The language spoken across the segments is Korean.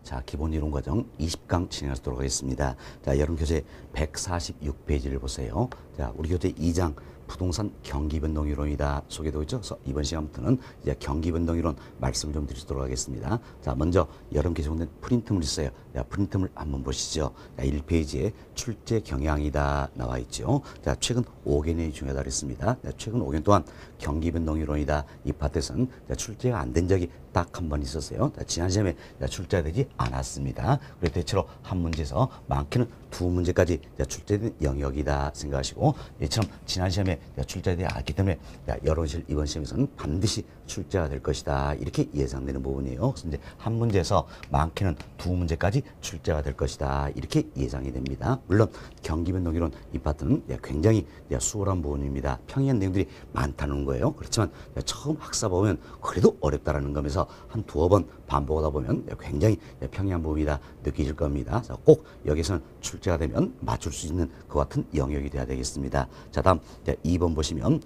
자, 기본 이론 과정 20강 진행하도록 하겠습니다. 자, 여러분 교재 146페이지를 보세요. 자, 우리 교재 2장 부동산 경기변동이론이다 소개되고 있죠. 그래서 이번 시간부터는 이제 경기변동이론 말씀을 좀 드리도록 하겠습니다. 자, 먼저 여러분 계시고 있는 프린트물 있어요. 자, 프린트물 한번 보시죠. 자, 1페이지에 출제 경향이다 나와 있죠. 자, 최근 5개년이 중요하다 그랬습니다. 자, 최근 5년 동안 경기변동이론이다 이 파트에서는 출제가 안 된 적이 딱 한 번 있었어요. 자, 지난 시험에 출제되지 않았습니다. 그래서 대체로 한 문제에서 많게는 두 문제까지 출제된 영역이다 생각하시고, 이처럼 지난 시험에 출제되지 않았기 때문에 여러분실 이번 시험에서는 반드시 출제가 될 것이다 이렇게 예상되는 부분이에요. 그래서 이제 한 문제에서 많게는 두 문제까지 출제가 될 것이다 이렇게 예상이 됩니다. 물론 경기변동이론 이 파트는 굉장히 수월한 부분입니다. 평이한 내용들이 많다는 거예요. 그렇지만 처음 학사 보면 그래도 어렵다라는 거면서 한 두어 번 반복하다 보면 굉장히 평이한 부분이다 느끼실 겁니다. 꼭 여기서는 출제가 되면 맞출 수 있는 그 같은 영역이 돼야 되겠습니다. 자, 다음 2번 보시면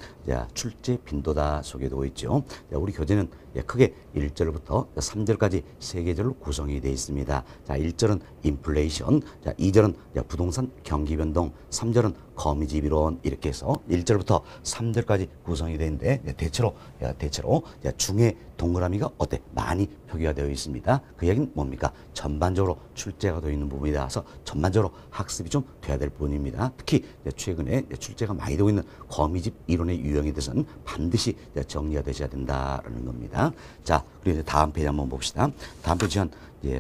출제 빈도다 소개되고 있죠. 우리 교재는 크게 1절부터 3절까지 세 계절로 구성이 되어 있습니다. 자, 1절은 인플레이션, 자, 2절은 부동산 경기변동, 3절은 거미집이론 이렇게 해서 1절부터 3절까지 구성이 되는데 대체로 중에 동그라미가 어때? 많이 표기가 되어 있습니다. 그 얘기는 뭡니까? 전반적으로 출제가 되어 있는 부분이라서 전반적으로 학습이 좀 돼야 될 부분입니다. 특히 최근에 출제가 많이 되고 있는 거미집 이론의 유형에 대해서는 반드시 정리가 되셔야 된다라는 겁니다. 자, 그리고 이제 다음 페이지 한번 봅시다. 다음 페이지는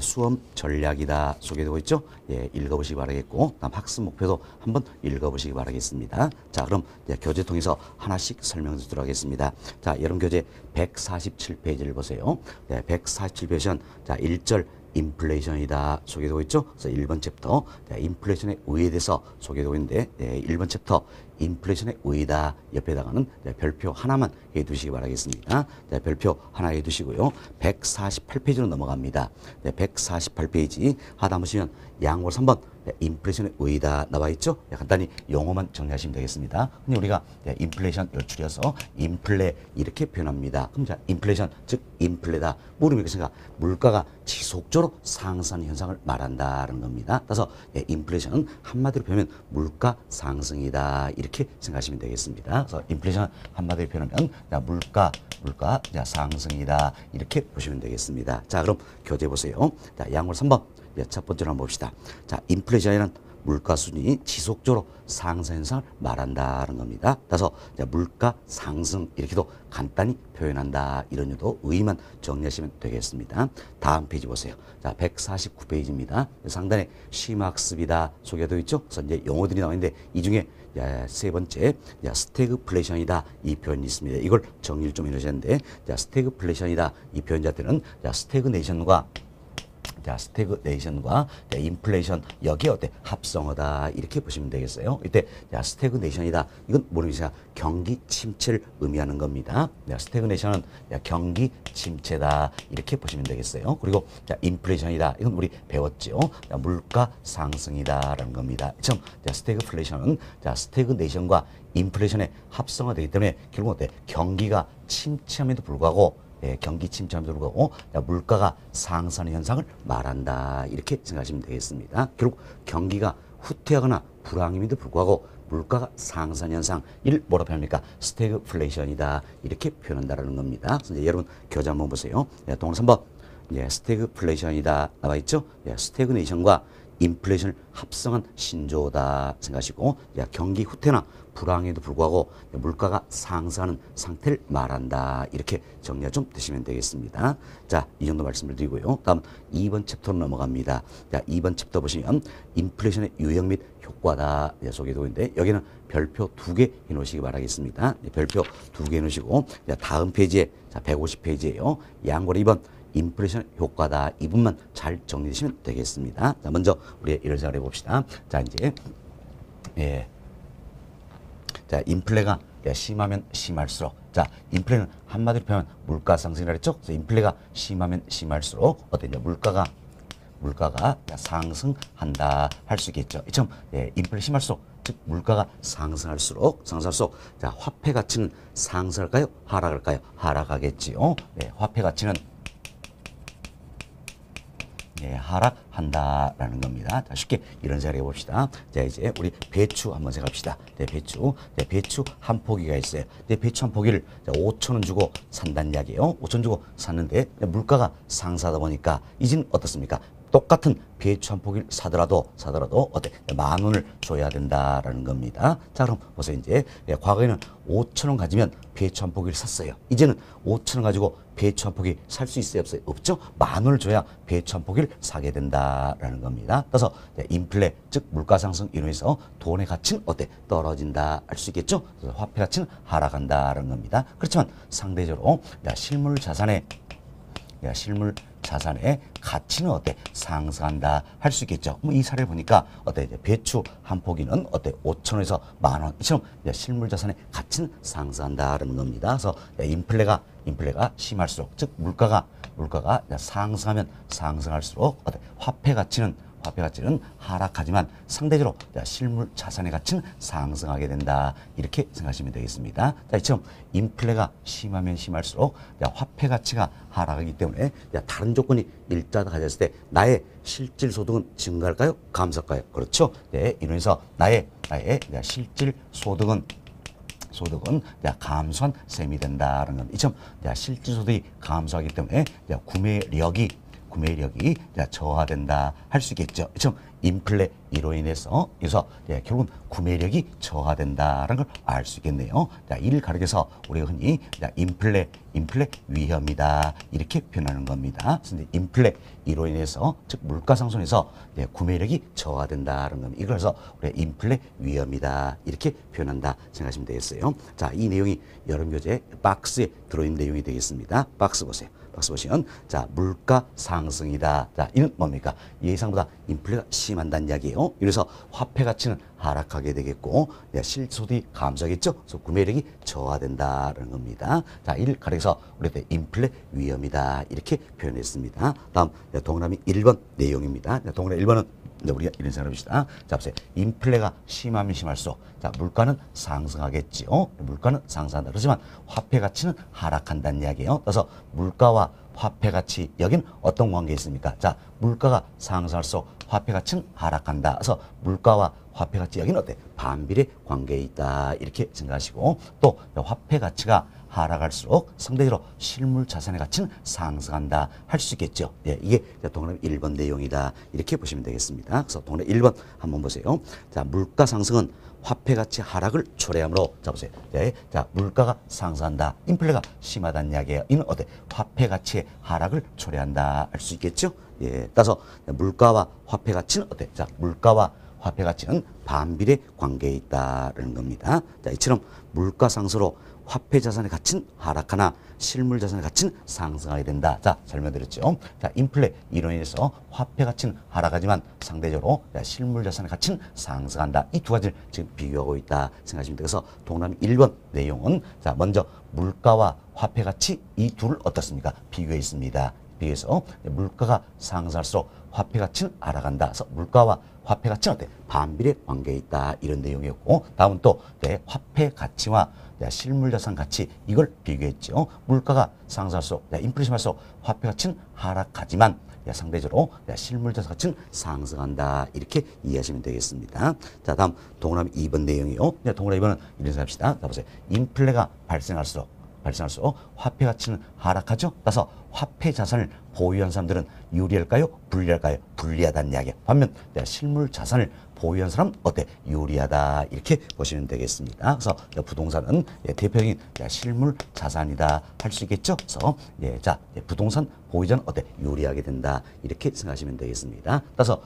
수험 전략이다 소개되고 있죠. 읽어보시기 바라겠고, 다음 학습 목표도 한번 읽어보시기 바라겠습니다. 자, 그럼 교재 통해서 하나씩 설명드리도록 하겠습니다. 자, 여러분 교재 147페이지를 보세요. 147페이지는 자, 1절 인플레이션이다 소개되고 있죠. 그래서 1번 챕터 인플레이션의 의의에 대해서 소개되고 있는데 1번 챕터 인플레이션의 의의다 옆에다가는 별표 하나만 해두시기 바라겠습니다. 별표 하나 해두시고요. 148페이지로 넘어갑니다. 148페이지 하다 보시면 양으로 3번 인플레이션의 의의다 나와 있죠. 간단히 용어만 정리하시면 되겠습니다. 근데 우리가 인플레이션 줄여서 인플레 이렇게 표현합니다. 그럼 자, 인플레이션 즉 인플레다 뭐를 믿겠습니까? 물가가 지속적으로 상승하는 현상을 말한다는 겁니다. 따라서 인플레이션은 한마디로 표현하면 물가 상승이다 이렇게 생각하시면 되겠습니다. 그래서 인플레이션 한마디로 표현하면 물가 상승이다 이렇게 보시면 되겠습니다. 자, 그럼 교재 보세요. 자, 양으로 3번 첫 번째로 한번 봅시다. 자, 인플레이션이란 물가 수준이 지속적으로 상승 현상을 말한다는 겁니다. 따라서 물가 상승 이렇게도 간단히 표현한다 이런 유도 의의만 정리하시면 되겠습니다. 다음 페이지 보세요. 자, 149페이지입니다. 상단에 심학습이다 소개되어 있죠. 그래서 이제 용어들이 나와 있는데 이 중에 세 번째 스태그플레이션이다 이 표현이 있습니다. 이걸 정리를 좀 해주셨는데 스태그플레이션이다 이 표현자들은 스태그네이션과 인플레이션 여기에 어때? 합성어다 이렇게 보시면 되겠어요. 이때 스태그네이션이다 이건 모르겠어요. 경기 침체를 의미하는 겁니다. 스태그네이션은 경기 침체다 이렇게 보시면 되겠어요. 그리고 인플레이션이다 이건 우리 배웠죠. 물가 상승이다라는 겁니다. 참 스태그플레이션은 스태그네이션과 인플레이션의 합성어되기 때문에 결국 어때? 경기가 침체함에도 불구하고 경기 침체함에도 불구하고 물가가 상승하는 현상을 말한다 이렇게 생각하시면 되겠습니다. 결국 경기가 후퇴하거나 불황임에도 불구하고 물가가 상승하는 현상 이를 뭐라고 표현합니까? 스태그플레이션이다 이렇게 표현한다는 겁니다. 그래서 이제 여러분 교재 한번 보세요. 동그란 3번 스태그플레이션이다 나와 있죠. 스태그네이션과 인플레이션을 합성한 신조어다 생각하시고 경기 후퇴나 불황에도 불구하고 물가가 상승하는 상태를 말한다 이렇게 정리가 좀 되시면 되겠습니다. 자, 이 정도 말씀을 드리고요. 다음 2번 챕터로 넘어갑니다. 자, 2번 챕터 보시면 인플레이션의 유형 및 효과다 소개되고 있는데 여기는 별표 2개 해놓으시기 바라겠습니다. 별표 2개 해놓으시고 다음 페이지에 150페이지에요. 양고로 2번 인플레이션 효과다 이 부분만 잘 정리되시면 되겠습니다. 자, 먼저 우리 이런 생각을 해봅시다. 자, 이제 자, 인플레가 심하면 심할수록 자, 인플레는 한마디로 표현하면 물가 상승이라 했죠. 그래서 인플레가 심하면 심할수록 어때요? 물가가 상승한다 할 수 있겠죠. 이처럼 인플레 심할수록 즉 물가가 상승할수록 자, 화폐 가치는 상승할까요? 하락할까요? 하락하겠지요. 화폐 가치는 예, 하락한다라는 겁니다. 자, 쉽게 이런 생각을 해봅시다. 자, 이제 우리 배추 한번 생각합시다. 네, 배추 한 포기가 있어요. 네, 배추 한 포기를 5,000원 주고 산다는 이야기예요. 5,000원 주고 샀는데 물가가 상승하다 보니까 이제는 어떻습니까? 똑같은 배추 한 포기를 사더라도 어때? 10,000원을 줘야 된다라는 겁니다. 자, 그럼 보세요. 이제 과거에는 5,000원 가지면 배추 한 포기를 샀어요. 이제는 5,000원 가지고 배추 한 포기 살 수 있어요, 없어요? 없죠? 10,000원을 줘야 배추 한 포기를 사게 된다라는 겁니다. 그래서 인플레, 즉 물가 상승 인해서 돈의 가치는 어때? 떨어진다 할 수 있겠죠? 그래서 화폐 가치는 하락한다라는 겁니다. 그렇지만 상대적으로 실물 자산의 가치는 어때? 상승한다 할 수 있겠죠. 뭐 이 사례를 보니까 어때? 이제 배추 한 포기는 어때? 5,000원에서 10,000원. 이처럼 실물 자산의 가치는 상승한다는 겁니다. 그래서 인플레가 심할수록, 즉 물가가 상승하면 상승할수록 어때? 화폐 가치는 하락하지만 상대적으로 실물 자산의 가치는 상승하게 된다. 이렇게 생각하시면 되겠습니다. 자, 이처럼 인플레가 심하면 심할수록 화폐 가치가 하락하기 때문에 다른 조건이 일자다 가졌을 때 나의 실질 소득은 증가할까요? 감소할까요? 그렇죠. 네, 이로해서 나의 실질 소득은 감소한 셈이 된다는 건 이처럼 실질 소득이 감소하기 때문에 구매력이 저하된다 할 수 있겠죠. 좀 인플레 이로 인해서 결국은 구매력이 저하된다라는 걸 알 수 있겠네요. 자, 이를 가리켜서 우리가 흔히 인플레 위험이다 이렇게 표현하는 겁니다. 근데 인플레 이로 인해서 즉 물가 상승에서 구매력이 저하된다는 겁니다. 이걸서 우리가 인플레 위험이다 이렇게 표현한다 생각하시면 되겠어요. 자, 이 내용이 여름 교재 박스에 들어있는 내용이 되겠습니다. 박스 보세요. 박스 보시면 자, 물가 상승이다. 자, 이는 뭡니까? 예상보다 인플레가 심한다는 이야기예요. 그래서 화폐 가치는 하락하게 되겠고 실소득이 감소하겠죠. 그래서 구매력이 저하된다는 겁니다. 자, 이를 가리켜서 우리가 인플레 위험이다 이렇게 표현했습니다. 다음 동그라미 1번 내용입니다. 동그라미 1번은 우리가 이런 생각을 해봅시다. 자, 보세요. 인플레가 심하면 심할수록 물가는 상승하겠지요. 물가는 상승한다. 그렇지만 화폐 가치는 하락한다는 이야기예요. 그래서 물가와 화폐 가치 여기는 어떤 관계가 있습니까? 자, 물가가 상승할수록 화폐 가치는 하락한다. 그래서 물가와 화폐 가치 여기는 어때? 반비례 관계에 있다. 이렇게 생각하시고 또 화폐 가치가 하락할수록 상대적으로 실물 자산의 가치는 상승한다 할 수 있겠죠. 예, 이게 동그라미 1번 내용이다. 이렇게 보시면 되겠습니다. 그래서 동그라미 1번 한번 보세요. 자, 물가 상승은 화폐 가치 하락을 초래하므로 자 보세요. 네, 자, 물가가 상승한다. 인플레가 심하다는 이야기예요. 이는 어때? 화폐 가치의 하락을 초래한다 할 수 있겠죠. 예, 따라서 물가와 화폐 가치는 어때? 자, 물가와 화폐 가치는 반비례 관계에 있다는 겁니다. 자, 이처럼 물가 상승으로 화폐 자산의 가치는 하락하나 실물 자산의 가치는 상승하게 된다. 자, 설명드렸죠. 자, 인플레 이로 인해서 화폐 가치는 하락하지만 상대적으로 실물 자산의 가치는 상승한다. 이 두 가지를 지금 비교하고 있다 생각하시면 돼서 동그라미 1번 내용은 자, 먼저 물가와 화폐 가치 이 둘을 어떻습니까? 비교해 있습니다. 비교해서 물가가 상승할수록 화폐 가치는 하락한다. 그래서 물가와 화폐 가치는 어때? 반비례 관계에 있다. 이런 내용이었고 다음은 또 화폐 가치와 실물 자산 가치 이걸 비교했죠. 물가가 상승할수록 인플레이션 할수록 화폐 가치는 하락하지만 상대적으로 실물 자산 가치는 상승한다. 이렇게 이해하시면 되겠습니다. 자, 다음 동그라미 2번 내용이요. 동그라미 2번은 이런 생각 합시다. 자, 보세요. 인플레가 발생할수록 화폐 가치는 하락하죠. 따라서 화폐 자산을 보유한 사람들은 유리할까요? 불리할까요? 불리하다는 이야기야. 반면 실물 자산을 보유한 사람은 어때? 유리하다. 이렇게 보시면 되겠습니다. 그래서 부동산은 대표적인 실물 자산이다 할 수 있겠죠. 그래서 자, 부동산 보유자는 어때? 유리하게 된다. 이렇게 생각하시면 되겠습니다. 따라서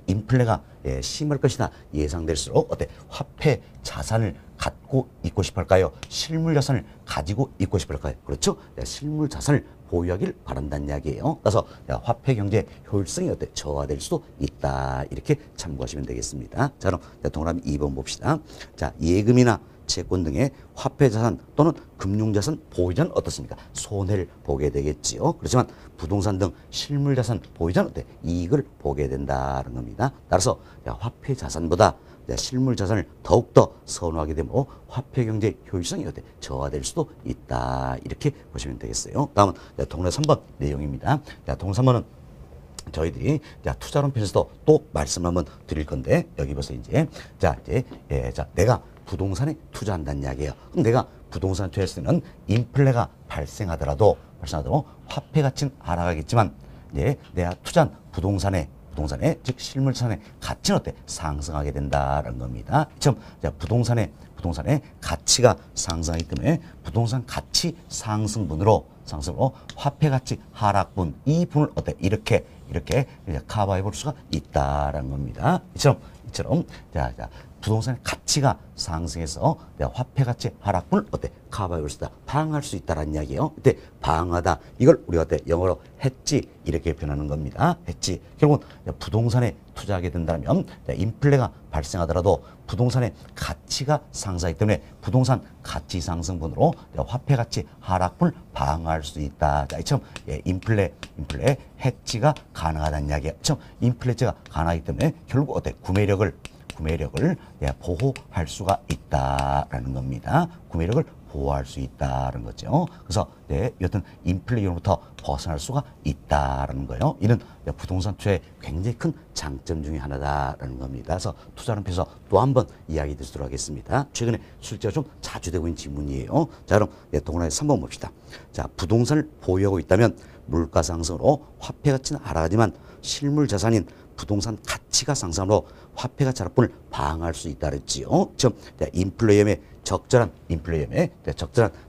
인플레가 심할 것이다 예상될수록 어때? 화폐 자산을 갖고 있고 싶어 할까요? 실물 자산을 가지고 있고 싶어 할까요? 그렇죠? 실물 자산을 보유하길 바란다는 이야기예요. 따라서 화폐 경제 효율성이 어때? 저하될 수도 있다. 이렇게 참고하시면 되겠습니다. 자, 그럼 동그라미 2번 봅시다. 자, 예금이나 채권 등의 화폐 자산 또는 금융 자산 보유자는 어떻습니까? 손해를 보게 되겠지요. 그렇지만 부동산 등 실물 자산 보유자는 어때? 이익을 보게 된다는 겁니다. 따라서 화폐 자산보다 실물 자산을 더욱더 선호하게 되므로 화폐 경제 효율성이 어때? 저하될 수도 있다. 이렇게 보시면 되겠어요. 다음은 동그라미 3번 내용입니다. 동그라미 3번은 저희들이 자 투자론 편에서도 또 말씀을 한번 드릴 건데 여기 보세요. 이제 내가 부동산에 투자한다는 이야기예요. 그럼 내가 부동산 투자했을 때는 인플레가 발생하더라도 화폐 가치는 하락하겠지만 내가 투자한 부동산에 즉 실물자산의 가치는 어때? 상승하게 된다는 겁니다. 자, 부동산의 가치가 상승하기 때문에 부동산 가치 상승분으로 화폐 가치 하락분 이 분을 어때? 이렇게 커버해 볼 수가 있다라는 겁니다. 이처럼 부동산의 가치가 상승해서 화폐 가치 하락분을 어때? 커버해 볼 수 있다. 방어할 수 있다라는 이야기예요. 이때 방어하다 이걸 우리가 어때? 영어로 hedge 이렇게 표현하는 겁니다. hedge. 결국은 부동산에 투자하게 된다면 인플레가 발생하더라도 부동산의 가치가 상승하기 때문에 부동산 가치 상승분으로 화폐 가치 하락분을 방어할 수 있다. 자, 이처럼 인플레 hedge가 가능하다는 이야기예요. 인플레가 가능하기 때문에 결국 어때? 구매력을 보호할 수가 있다라는 겁니다. 구매력을 보호할 수 있다는 거죠. 그래서 여튼 인플레이로부터 벗어날 수가 있다라는 거예요. 이는 부동산 투자의 굉장히 큰 장점 중에 하나다라는 겁니다. 그래서 투자론 편에서 또 한 번 이야기 드리도록 하겠습니다. 최근에 실제로 좀 자주 되고 있는 질문이에요. 자, 그럼 동그라미 3번 봅시다. 자, 부동산을 보유하고 있다면 물가 상승으로 화폐 가치는 하락하지만 실물 자산인 부동산 가치가 상승으로 화폐 가치 하락분을 방어할 수 있다 그랬지요. 즉 인플레이엄에 적절한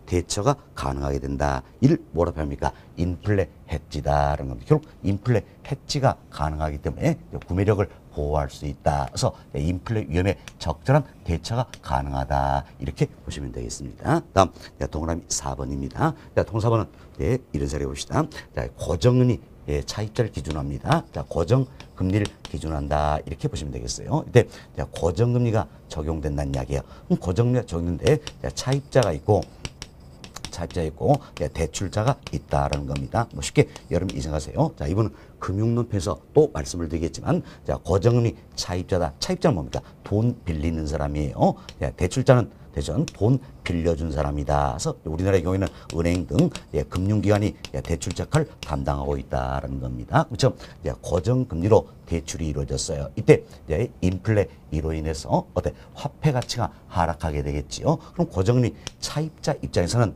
대처가 가능하게 된다. 이를 뭐라고 합니까? 인플레 hedge다라는 겁니다. 결국 인플레 hedge가 가능하기 때문에 구매력을 보호할 수 있다. 그래서 인플레 위험에 적절한 대처가 가능하다. 이렇게 보시면 되겠습니다. 다음 동그라미 4번입니다. 동그라미 4번은 이런 사례 봅시다. 고정금리 차입자를 기준합니다. 자, 고정금리를 기준한다. 이렇게 보시면 되겠어요. 이때 고정금리가 적용된다는 이야기예요. 그럼 고정금리가 적용되는데 차입자가 있고 대출자가 있다라는 겁니다. 뭐 쉽게 여러분 이해하세요. 자, 이분은 금융론 편에서 또 말씀을 드리겠지만 자, 고정금리 차입자다. 차입자는 뭡니까? 돈 빌리는 사람이에요. 대출자는 돈 빌려준 사람이다. 그래서 우리나라의 경우에는 은행 등 금융기관이 대출 역할을 담당하고 있다는 겁니다. 그렇죠? 고정금리로 대출이 이루어졌어요. 이때 인플레로 인해서 화폐 가치가 하락하게 되겠지요. 그럼 고정금리 차입자 입장에서는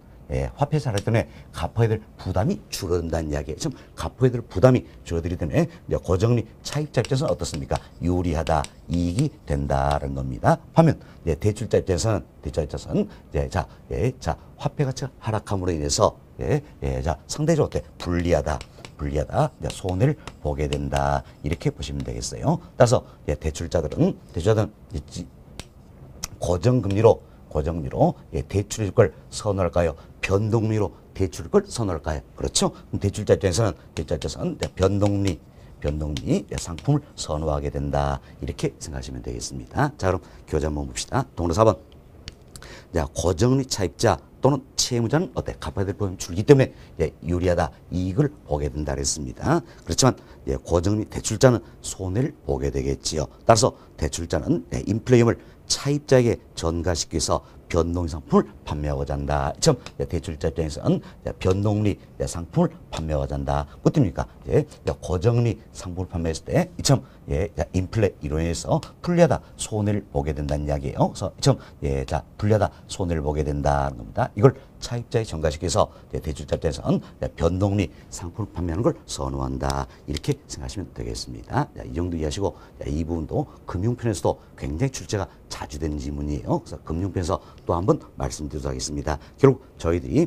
화폐 하락 때문에 갚아야 될 부담이 줄어든다는 이야기예요. 지금 갚아야 될 부담이 줄어들기 때문에 고정금리 차입자 입장에서는 어떻습니까? 유리하다, 이익이 된다는 겁니다. 반면 대출자 입장에서는 화폐 가치가 하락함으로 인해서 상대적으로 불리하다, 손해를 보게 된다. 이렇게 보시면 되겠어요. 따라서 대출자들은 고정금리로 대출일 걸 선호할까요? 변동금리로 대출일 걸 선호할까요? 그렇죠? 그럼 대출자 입장에서는 변동금리 상품을 선호하게 된다. 이렇게 생각하시면 되겠습니다. 자, 그럼 교재 한번 봅시다. 동그라미 4번. 고정금리 차입자 또는 채무자는 갚아야 될 부분이 줄기 때문에 유리하다, 이익을 보게 된다 그랬습니다. 그렇지만 고정금리 대출자는 손해를 보게 되겠지요. 따라서 대출자는 인플레이엄을 차입자에게 전가시키기 위해서 변동금리 상품을 판매하고자 한다. 참 대출자 입장에서는 변동금리 상품을 판매하고자 한다. 어떻습니까? 고정금리 상품을 판매했을 때 참 인플레 이론에서 불리하다, 손해를 보게 된다는 이야기예요. 그래서 참 불리하다, 손해를 보게 된다는 겁니다. 이걸 차입자에 전가시켜서 대출자 입장에서는 변동금리 상품을 판매하는 걸 선호한다. 이렇게 생각하시면 되겠습니다. 이 정도 이해하시고 이 부분도 금융편에서도 굉장히 출제가 자주 되는 질문이에요. 그래서 금융편에서 또 한번 말씀드리도록 하겠습니다. 결국 저희들이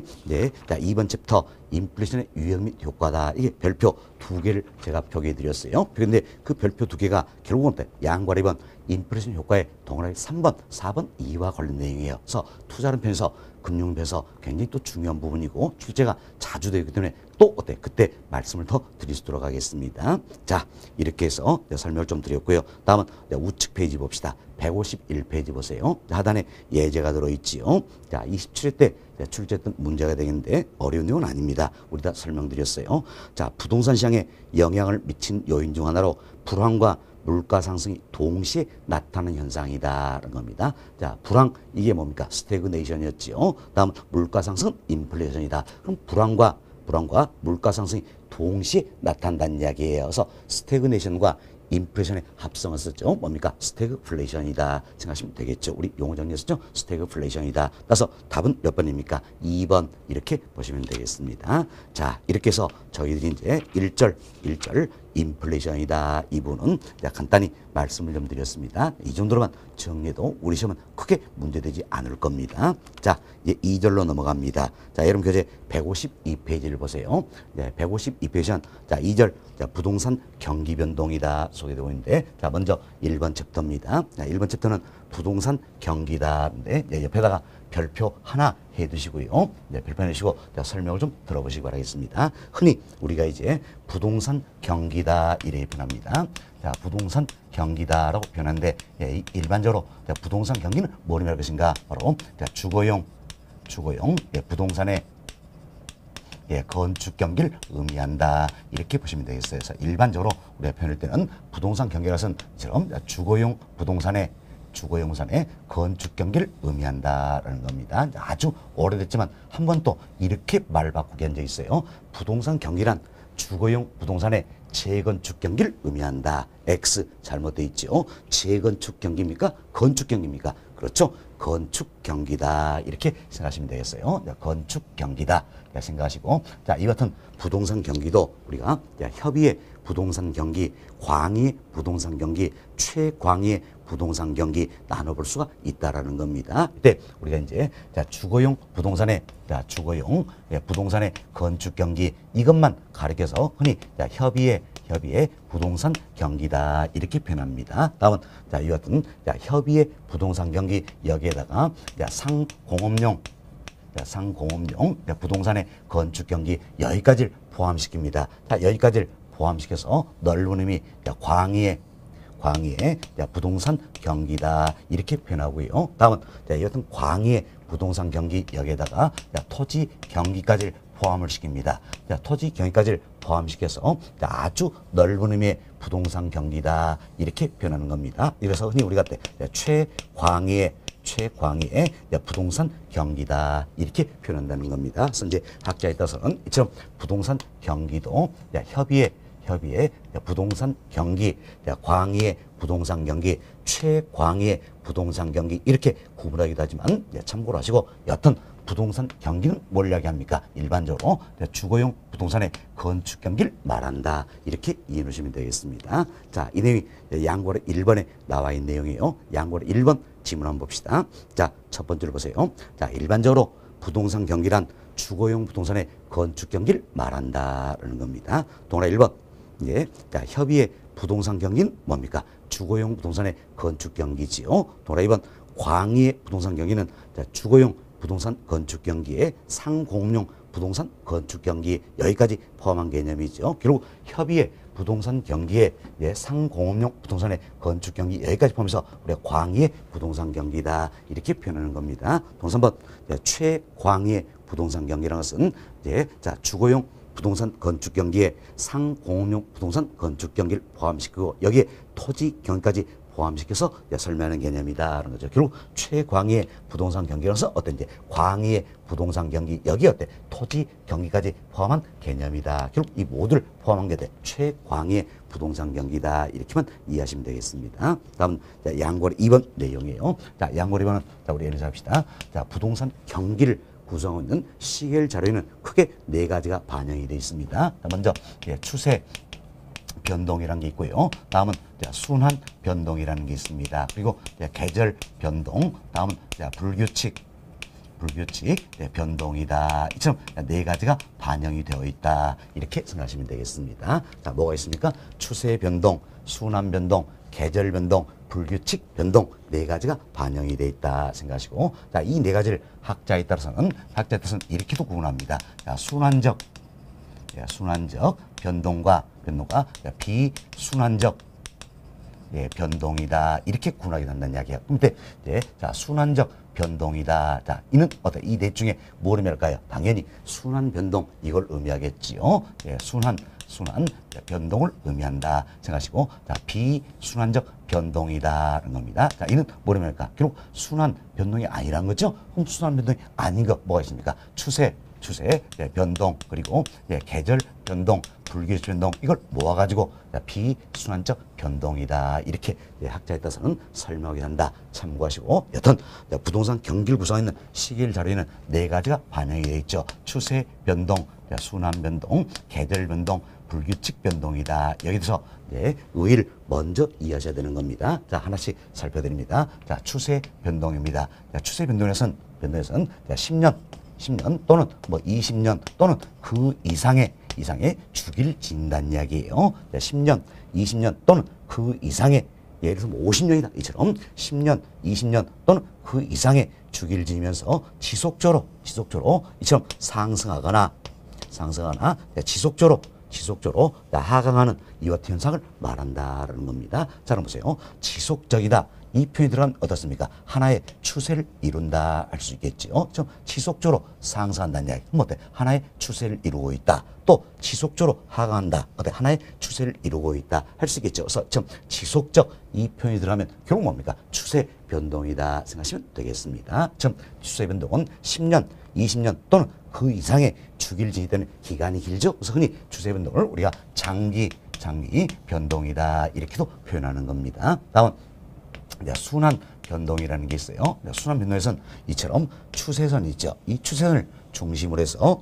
이번 챕터 인플레이션의 유형 및 효과다. 이게 별표 2개를 제가 표기해 드렸어요. 그런데 그 별표 2개가 결국은 양과 2번 인플레이션 효과의 동그라미 3번, 4번, 2와 관련 내용이에요. 그래서 투자론 편에서 금융편에서 굉장히 또 중요한 부분이고 출제가 자주 되기 때문에 또 그때 말씀을 더 드리도록 하겠습니다. 자, 이렇게 해서 설명을 좀 드렸고요. 다음은 우측 페이지 봅시다. 151페이지 보세요. 하단에 예제가 들어있지요. 자, 27회 때 출제했던 문제가 되겠는데 어려운 내용은 아닙니다. 우리 다 설명드렸어요. 자, 부동산 시장에 영향을 미친 요인 중 하나로 불황과 물가 상승이 동시에 나타나는 현상이다라는 겁니다. 자, 불황 이게 뭡니까? 스태그네이션이었지요. 다음 물가 상승 인플레이션이다. 그럼 불황과 불황과 물가 상승이 동시에 나타난다는 이야기예요. 그래서 스태그네이션과 인플레이션의 합성을 쓰죠. 뭡니까? 스태그플레이션이다 생각하시면 되겠죠. 우리 용어 정리했었죠? 스태그플레이션이다. 따라서 답은 몇 번입니까? 2번 이렇게 보시면 되겠습니다. 자, 이렇게 해서 저희들이 이제 1절 인플레이션이다. 이 부분은 간단히 말씀을 좀 드렸습니다. 이 정도로만 정리해도 우리 시험은 크게 문제되지 않을 겁니다. 자, 이제 2절로 넘어갑니다. 자, 여러분 교재 152페이지를 보세요. 네, 152페이지는 자, 2절 자, 부동산 경기 변동이다 소개되고 있는데 자, 먼저 1번 챕터입니다. 자, 1번 챕터는 부동산 경기다. 네, 옆에다가 별표 하나 해두시고요. 네, 별표 해두시고 설명을 좀 들어보시기 바라겠습니다. 흔히 우리가 이제 부동산 경기다 이렇게 표현합니다. 자, 부동산 경기다라고 표현하는데 예, 일반적으로 자, 부동산 경기는 뭐를 말할 것인가? 바로 자, 주거용 예, 부동산의 예, 건축 경기를 의미한다. 이렇게 보시면 되겠어요. 그래서 일반적으로 우리가 표현할 때는 부동산 경기라서는 이처럼 주거용 부동산의 건축 경기를 의미한다라는 겁니다. 아주 오래됐지만 한 번 또 이렇게 말 바꾸게 한 적이 있어요. 부동산 경기란 주거용 부동산의 재건축 경기를 의미한다. X 잘못되어 있죠. 재건축 경기입니까? 건축 경기입니까? 그렇죠. 건축 경기다. 이렇게 생각하시면 되겠어요. 건축 경기다. 생각하시고 자, 이 같은 부동산 경기도 우리가 협의의 부동산 경기, 광의의 부동산 경기, 최광의의 부동산 경기 나눠볼 수가 있다라는 겁니다. 이때 우리가 이제 자, 주거용 부동산의 부동산의 건축 경기 이것만 가리켜서 흔히 자, 협의의 부동산 경기다 이렇게 표현합니다. 다음은 자, 이 같은 자, 협의의 부동산 경기 여기에다가 자, 상공업용 부동산의 건축 경기 여기까지를 포함시킵니다. 자, 여기까지를 포함시켜서 넓은 의미 광의의 부동산 경기다 이렇게 표현하고요. 다음은 이것은 광의의 부동산 경기 여기에다가 토지 경기까지를 포함을 시킵니다. 토지 경기까지를 포함시켜서 아주 넓은 의미의 부동산 경기다 이렇게 표현하는 겁니다. 그래서 흔히 우리가 최광의의 부동산 경기다 이렇게 표현한다는 겁니다. 그래서 이제 학자에 따라서는 이처럼 부동산 경기도 협의의 부동산 경기, 광의의 부동산 경기, 최광의의 부동산 경기 이렇게 구분하기도 하지만 참고로 하시고 여튼 부동산 경기는 뭘 이야기합니까? 일반적으로 주거용 부동산의 건축 경기를 말한다. 이렇게 이해해 주시면 되겠습니다. 자, 이 내용이 양고래 1번에 나와 있는 내용이에요. 양고래 1번 지문 한번 봅시다. 자, 첫 번째로 보세요. 자, 일반적으로 부동산 경기란 주거용 부동산의 건축 경기를 말한다라는 겁니다. 동그라 1번. 예. 자, 협의의 부동산 경기는 뭡니까? 주거용 부동산의 건축 경기지요. 동그라 2번. 광의의 부동산 경기는 자, 주거용 부동산 건축 경기에 상공용 부동산 건축 경기 여기까지 포함한 개념이죠. 결국 협의의 부동산 경기에 상공업용 부동산의 건축 경기 여기까지 포함해서 우리가 광의의 부동산 경기다 이렇게 표현하는 겁니다. 동사 3번 최광의의 부동산 경기라는 것은 자, 주거용 부동산 건축 경기에 상공업용 부동산 건축 경기를 포함시키고 여기에 토지 경기까지 포함시켜서 설명하는 개념이다라는 거죠. 결국 최광의의 부동산 경기로서 어떤 이제 광의의 부동산 경기 여기 어때 토지 경기까지 포함한 개념이다. 결국 이 모두를 포함한 게 돼 최광의의 부동산 경기다 이렇게만 이해하시면 되겠습니다. 다음 양고래 2번 내용이에요. 자, 양고래 2번은 자, 우리 예를 잡시다. 자, 부동산 경기를 구성하고 있는 시계열 자료에는 크게 네 가지가 반영이 되어 있습니다. 자, 먼저 추세 변동이라는 게 있고요. 다음은 순환 변동이라는 게 있습니다. 그리고 계절 변동, 다음은 불규칙 변동이다. 이처럼 네 가지가 반영이 되어 있다. 이렇게 생각하시면 되겠습니다. 자, 뭐가 있습니까? 추세 변동, 순환 변동, 계절 변동, 불규칙 변동 네 가지가 반영이 되어 있다 생각하시고 자, 이 네 가지를 학자에 따라서는 이렇게도 구분합니다. 자, 순환적 변동과 비순환적 변동이다 이렇게 구분하게 된다는 이야기예요. 근데 자, 순환적 변동이다. 자, 이는 어떤 이 넷 중에 뭘 의미할까요? 당연히 순환 변동 이걸 의미하겠지요. 순환 변동을 의미한다 생각하시고 자, 비순환적 변동이다라는 겁니다. 자, 이는 뭘 의미할까? 결국 순환 변동이 아니라는 거죠. 그럼 순환 변동이 아닌 거 뭐가 있습니까? 추세 추세 변동 그리고 계절 변동 불규칙 변동 이걸 모아가지고 비순환적 변동이다 이렇게 학자에 따라서는 설명이 한다. 참고하시고 여튼 부동산 경기를 구성하는 시계일 자료에는 네 가지가 반영이 되어 있죠. 추세 변동, 순환 변동, 계절 변동, 불규칙 변동이다. 여기서 의의를 먼저 이해하셔야 되는 겁니다. 자, 하나씩 살펴드립니다. 자, 추세 변동입니다. 자, 추세 변동에서는 10년 또는 뭐 20년 또는 그 이상의 주기를 지닌다는 이야기예요. 자, 10년, 20년 또는 그 이상의 예를 들어서 뭐 50년이다. 이처럼 10년, 20년 또는 그 이상의 주기를 지니면서 지속적으로 이처럼 상승하거나 지속적으로 하강하는 이와 같은 현상을 말한다라는 겁니다. 자, 그럼 보세요. 지속적이다. 이 표현이 들어가면 어떻습니까? 하나의 추세를 이룬다 할 수 있겠죠. 좀 지속적으로 상승한다는 이야기. 그럼 어때? 하나의 추세를 이루고 있다. 또 지속적으로 하강한다. 어때? 하나의 추세를 이루고 있다 할 수 있겠죠. 그래서 좀 지속적 이 표현이 들어가면 결국 뭡니까? 추세 변동이다 생각하시면 되겠습니다. 좀 추세 변동은 10년, 20년 또는 그 이상의 주기를 지니는 기간이 길죠. 그래서 흔히 추세 변동을 우리가 장기 변동이다 이렇게도 표현하는 겁니다. 다음 순환 변동이라는 게 있어요. 순환 변동에서는 이처럼 추세선이 있죠. 이 추세선을 중심으로 해서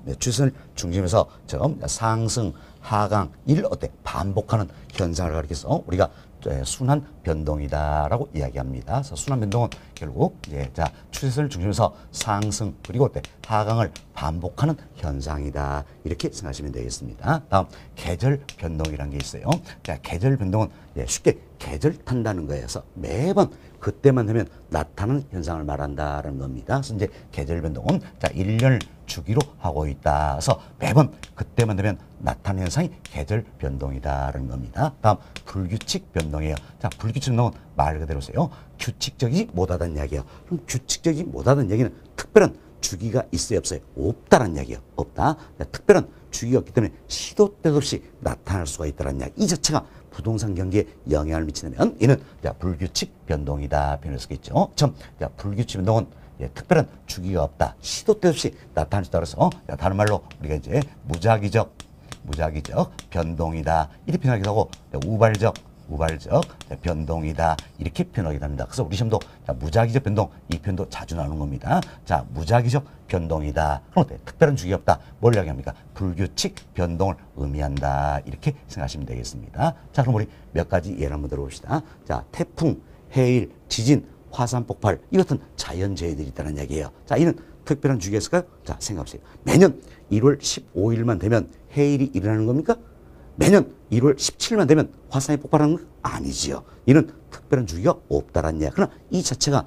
상승, 하강, 이를 반복하는 현상을 가리켜서 우리가 순환 변동이다라고 이야기합니다. 그래서 순환 변동은 결국 추세선을 중심으로 해서 상승 그리고 하강을 반복하는 현상이다 이렇게 생각하시면 되겠습니다. 다음 계절 변동이라는 게 있어요. 계절 변동은 쉽게 계절 탄다는 거에서 매번 그때만 되면 나타나는 현상을 말한다는 겁니다. 그래서 이제 계절 변동은 1년을 주기로 하고 있다. 그래서 매번 그때만 되면 나타나는 현상이 계절 변동이다라는 겁니다. 다음 불규칙 변동이에요. 자, 불규칙 변동은 말 그대로세요. 규칙적이지 못하다는 이야기예요. 그럼 규칙적이지 못하다는 얘기는 특별한 주기가 있어요, 없어요? 없다라는 이야기예요. 없다. 특별한 주기가 없기 때문에 시도 때도 없이 나타날 수가 있다는 이야기. 이 자체가 부동산 경기에 영향을 미치면 이는 불규칙 변동이다 표현을 쓰겠죠. 불규칙 변동은 특별한 주기가 없다. 시도 때도 없이 나타날 수 따라서 다른 말로 우리가 이제 무작위적 변동이다 이렇게 표현하기도 하고 우발적 변동이다 이렇게 표현하기도 합니다. 그래서 우리 시험도 무작위적 변동 이 표현도 자주 나오는 겁니다. 자, 무작위적 변동이다. 그럼 어때? 특별한 주기가 없다. 뭘 이야기합니까? 불규칙 변동을 의미한다 이렇게 생각하시면 되겠습니다. 자, 그럼 우리 몇 가지 예를 한번 들어봅시다. 자, 태풍, 해일, 지진, 화산 폭발 이 같은 자연재해들이 있다는 이야기예요. 자, 이는 특별한 주기가 있을까요? 자, 생각해보세요. 매년 1월 15일만 되면 해일이 일어나는 겁니까? 매년 1월 17일만 되면 화산이 폭발하는 건 아니지요. 이는 특별한 주기가 없다라는 이야기. 그러나 이 자체가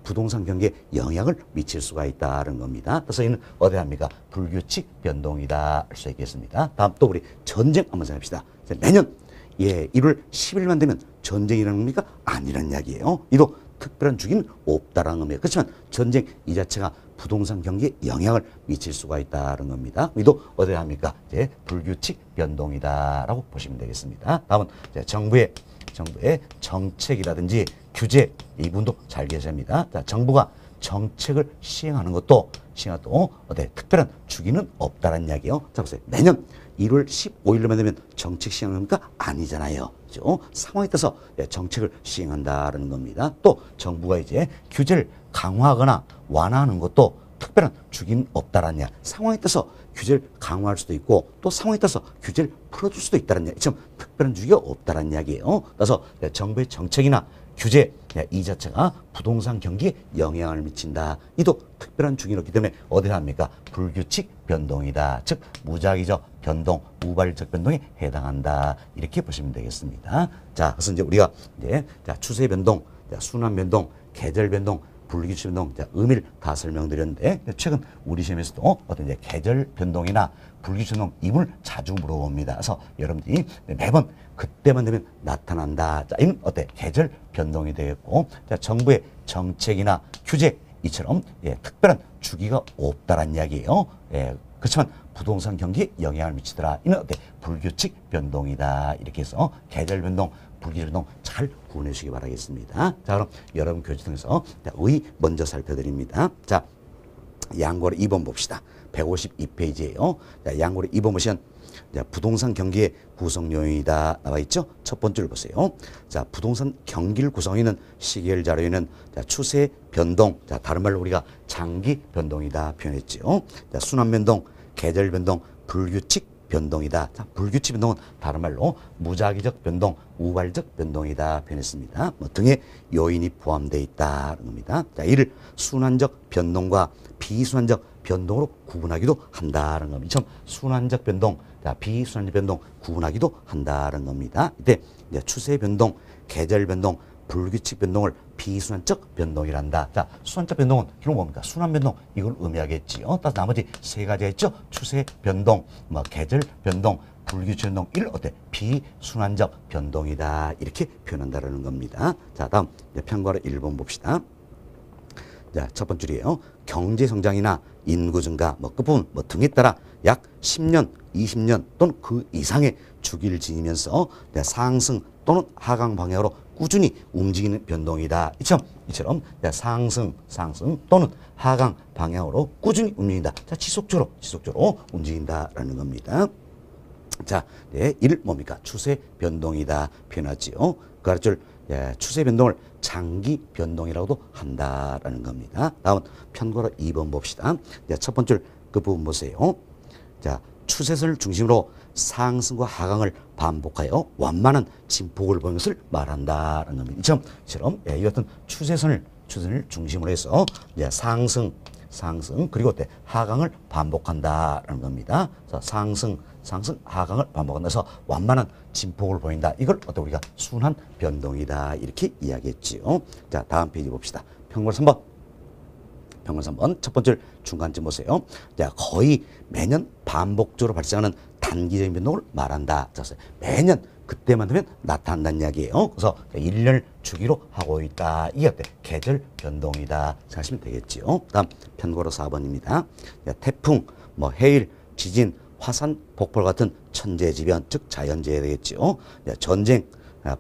부동산 경기에 영향을 미칠 수가 있다는 겁니다. 그래서 이는 어디에 합니까? 불규칙 변동이다 할 수 있겠습니다. 다음 또 우리 전쟁 한번 생각합시다. 매년 1월 10일만 되면 전쟁이 일어나는 겁니까? 아니라는 이야기예요. 이도 특별한 주기는 없다라는 겁니다. 그렇지만 전쟁 이 자체가 부동산 경기에 영향을 미칠 수가 있다는 겁니다. 이도 어디에 합니까? 불규칙 변동이다라고 보시면 되겠습니다. 다음은 정부의 정책이라든지 규제 이 부분도 잘 계셔야 합니다. 자, 정부가 정책을 시행하는 것도 특별한 주기는 없다는 이야기예요. 자, 보세요. 매년 1월 15일로만 되면 정책 시행합니까? 아니잖아요. 그렇죠? 상황에 따라서 정책을 시행한다는 겁니다. 또 정부가 이제 규제를 강화하거나 완화하는 것도 특별한 주기는 없다라는 이야기. 상황에 따라서 규제를 강화할 수도 있고 또 상황에 따라서 규제를 풀어줄 수도 있다는 이야기. 지금 특별한 주기가 없다라는 이야기예요. 그래서 정부의 정책이나 규제 이 자체가 부동산 경기에 영향을 미친다. 이도 특별한 주기는 없기 때문에 어디에 합니까? 불규칙 변동이다. 즉 무작위적 변동, 우발적 변동에 해당한다. 이렇게 보시면 되겠습니다. 자, 그래서 이제 우리가 추세 변동, 순환 변동, 계절 변동, 불규칙 변동 의미를 다 설명드렸는데 최근 우리 시험에서도 어떤 계절 변동이나 불규칙 변동 이분을 자주 물어봅니다. 그래서 여러분들이 매번 그때만 되면 나타난다. 자, 이는 어때? 계절 변동이 되겠고, 정부의 정책이나 규제 이처럼 특별한 주기가 없다란 이야기예요. 그렇지만 부동산 경기에 영향을 미치더라. 이는 어때? 불규칙 변동이다. 이렇게 해서 계절 변동, 불규칙 변동 잘 구분해 주시기 바라겠습니다. 자, 그럼 여러분 교재 통해서 의 먼저 살펴드립니다. 자, 양고로 2번 봅시다. 152페이지예요. 자, 양고로 2번 보시면 자, 부동산 경기의 구성 요인이다 나와 있죠. 첫 번째를 보세요. 자, 부동산 경기를 구성하는 시계열 자료에는 자, 추세 변동, 자, 다른 말로 우리가 장기 변동이다 표현했죠. 자, 순환 변동, 계절 변동, 불규칙 변동이다. 자, 불규칙 변동은 다른 말로 무작위적 변동, 우발적 변동이다 표현했습니다. 뭐 등의 요인이 포함되어 있다는 겁니다. 자, 이를 순환적 변동과 비순환적 변동으로 구분하기도 한다는 겁니다. 참 순환적 변동, 자, 비순환적 변동 구분하기도 한다는 겁니다. 이때 이제 추세 변동, 계절 변동, 불규칙 변동을 비순환적 변동이란다. 자, 순환적 변동은 결국 뭡니까? 순환 변동 이걸 의미하겠지요. 따라서 나머지 세 가지가 있죠. 추세 변동, 뭐 계절 변동, 불규칙 변동 이를 어때? 비순환적 변동이다. 이렇게 표현한다는 겁니다. 자, 다음 편과로 1번 봅시다. 자, 첫 번째 줄이에요. 경제 성장이나 인구 증가, 뭐 끝부분 뭐 등에 따라 약 10년, 20년 또는 그 이상의 주기를 지니면서 상승 또는 하강 방향으로 꾸준히 움직이는 변동이다. 이처럼 상승 또는 하강 방향으로 꾸준히 움직인다. 자, 지속적으로 움직인다라는 겁니다. 자, 이를 뭡니까? 추세 변동이다 표현하지요. 그럴 추세 변동을 장기 변동이라고도 한다라는 겁니다. 다음 편과로 2번 봅시다. 첫 번째 그 부분 보세요. 자, 추세선을 중심으로 상승과 하강을 반복하여 완만한 진폭을 보이는 것을 말한다는 겁니다. 이처럼 이 같은 추세선을 중심으로 해서 상승 그리고 하강을 반복한다라는 겁니다. 자, 상승 하강을 반복한다 해서 완만한 진폭을 보인다. 이걸 어떻게 우리가 순환 변동이다 이렇게 이야기했지요. 자, 다음 페이지 봅시다. 평균 3번. 첫 번째 중간쯤 보세요. 자, 거의 매년 반복적으로 발생하는 단기적인 변동을 말한다. 자, 매년 그때만 되면 나타난다는 이야기예요. 그래서 1년 주기로 하고 있다. 이게 어때? 계절 변동이다 생각하시면 되겠지요. 다음 편고로 4번입니다. 자, 태풍, 뭐 해일, 지진, 화산, 폭발 같은 천재지변, 즉 자연재해 되겠지요. 자, 전쟁,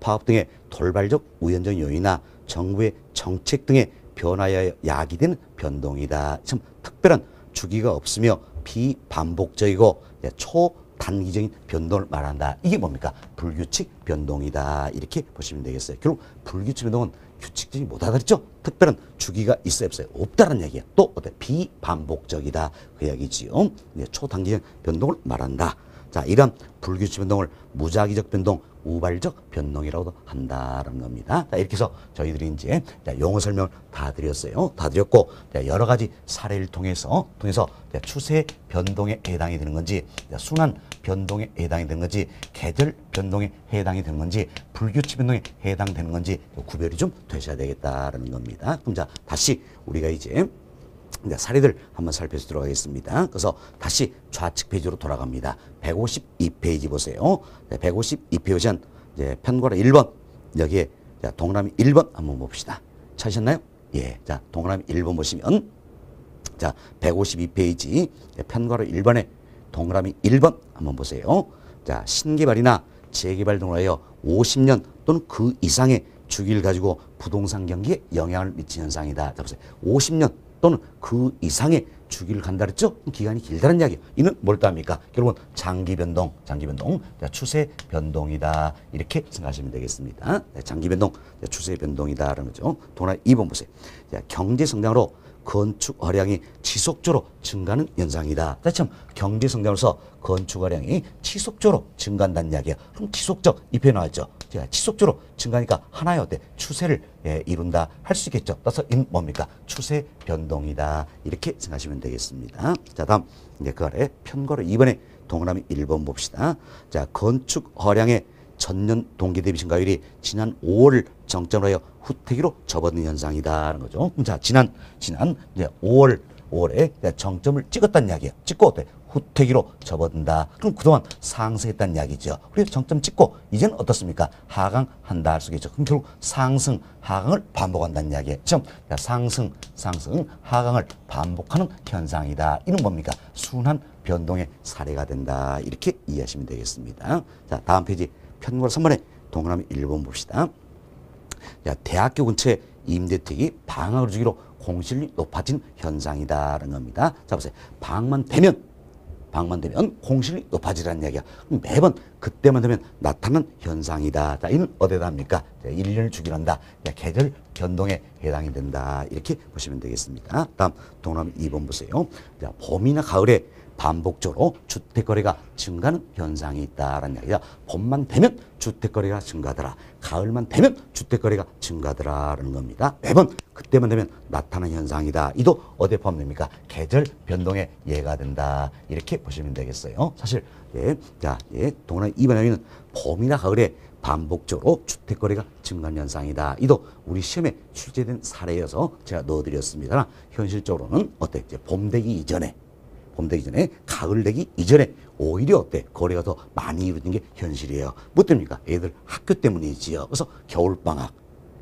파업 등의 돌발적 우연적 요인이나 정부의 정책 등의 변화에 야기되는 변동이다. 참 특별한 주기가 없으며 비반복적이고 초단기적인 변동을 말한다. 이게 뭡니까? 불규칙 변동이다. 이렇게 보시면 되겠어요. 결국 불규칙 변동은 규칙적이 못하다 그랬죠? 특별한 주기가 있어요, 없어요? 없다는 얘기야. 또 어때? 비반복적이다. 그 이야기지요. 초단기적 변동을 말한다. 자, 이런 불규칙 변동을 무작위적 변동, 우발적 변동이라고도 한다는 겁니다. 자, 이렇게 해서 저희들이 이제 용어 설명을 다 드렸어요. 다 드렸고, 여러 가지 사례를 통해서 추세 변동에 해당이 되는 건지, 순환 변동에 해당이 되는 건지, 계절 변동에 해당이 되는 건지, 불규칙 변동에 해당되는 건지 구별이 좀 되셔야 되겠다라는 겁니다. 그럼 자, 다시 우리가 이제 사례들 한번 살펴보도록 하겠습니다. 그래서 다시 좌측 페이지로 돌아갑니다. 152페이지 보세요. 152페이지 편과로 1번 여기에 동그라미 1번 한번 봅시다. 찾으셨나요? 예, 자, 동그라미 1번 보시면 자, 152페이지 편과로 1번에 동그라미 1번 한번 보세요. 자, 신개발이나 재개발 등으로 하여 50년 또는 그 이상의 주기를 가지고 부동산 경기에 영향을 미치는 현상이다. 자, 보세요. 50년 또는 그 이상의 주기를 간다 그랬죠? 기간이 길다는 이야기예요. 이는 뭘 뜻합니까? 결국은 장기 변동, 자, 추세 변동이다. 이렇게 생각하시면 되겠습니다. 장기 변동, 추세 변동이다라는 거죠. 동그라미 2번 보세요. 자, 경제 성장으로 건축 허량이 지속적으로 증가하는 현상이다. 참 경제 성장으로서 건축 허량이 지속적으로 증가한다는 이야기예요. 그럼 지속적 이 표현 나왔죠. 제가 지속적으로 증가하니까 하나의 어때 추세를 이룬다 할 수 있겠죠. 따라서 이 뭡니까? 추세 변동이다. 이렇게 생각하시면 되겠습니다. 자, 다음 이제 그 아래 편거로 2번에 동그라미 1번 봅시다. 자, 건축 허량의 전년 동기 대비 증가율이 지난 5월을 정점으로 하여 후퇴기로 접어드는 현상이다라는 거죠. 자, 지난 이제 5월에 정점을 찍었다는 이야기예요. 찍고 어때? 후퇴기로 접어든다. 그럼 그동안 상승했다는 이야기죠. 그래서 정점 찍고 이제는 어떻습니까? 하강한다 할 수 있겠죠. 그럼 결국 상승, 하강을 반복한다는 이야기예요. 즉, 상승, 하강을 반복하는 현상이다. 이는 뭡니까? 순환 변동의 사례가 된다. 이렇게 이해하시면 되겠습니다. 자, 다음 페이지 편과 3번에 동그라미 1번 봅시다. 자, 대학교 근처에 임대택이 방학을 주기로 공실이 높아진 현상이다라는 겁니다. 자, 보세요. 방학만 되면 공실이 높아지라는 이야기야. 그럼 매번 그때만 되면 나타나는 현상이다. 자, 이는 어디다 합니까? 1년을 주기한다. 계절 변동에 해당이 된다. 이렇게 보시면 되겠습니다. 다음 동그라미 2번 보세요. 자, 봄이나 가을에 반복적으로 주택거래가 증가하는 현상이 있다라는 이야기야. 봄만 되면 주택거래가 증가하더라. 가을만 되면 주택거래가 증가하더라라는 겁니다. 매번 그때만 되면 나타나는 현상이다. 이도 어디에 포함됩니까? 계절 변동에 예가 된다. 이렇게 보시면 되겠어요. 사실 동그라미 2번에는 봄이나 가을에 반복적으로 주택거래가 증가하는 현상이다. 이도 우리 시험에 출제된 사례여서 제가 넣어드렸습니다. 현실적으로는 어때? 이제 봄 되기 이전에 가을 되기 이전에 오히려 어때? 거래가 더 많이 이루어진 게 현실이에요. 뭐 때문입니까? 애들 학교 때문이지요. 그래서 겨울방학,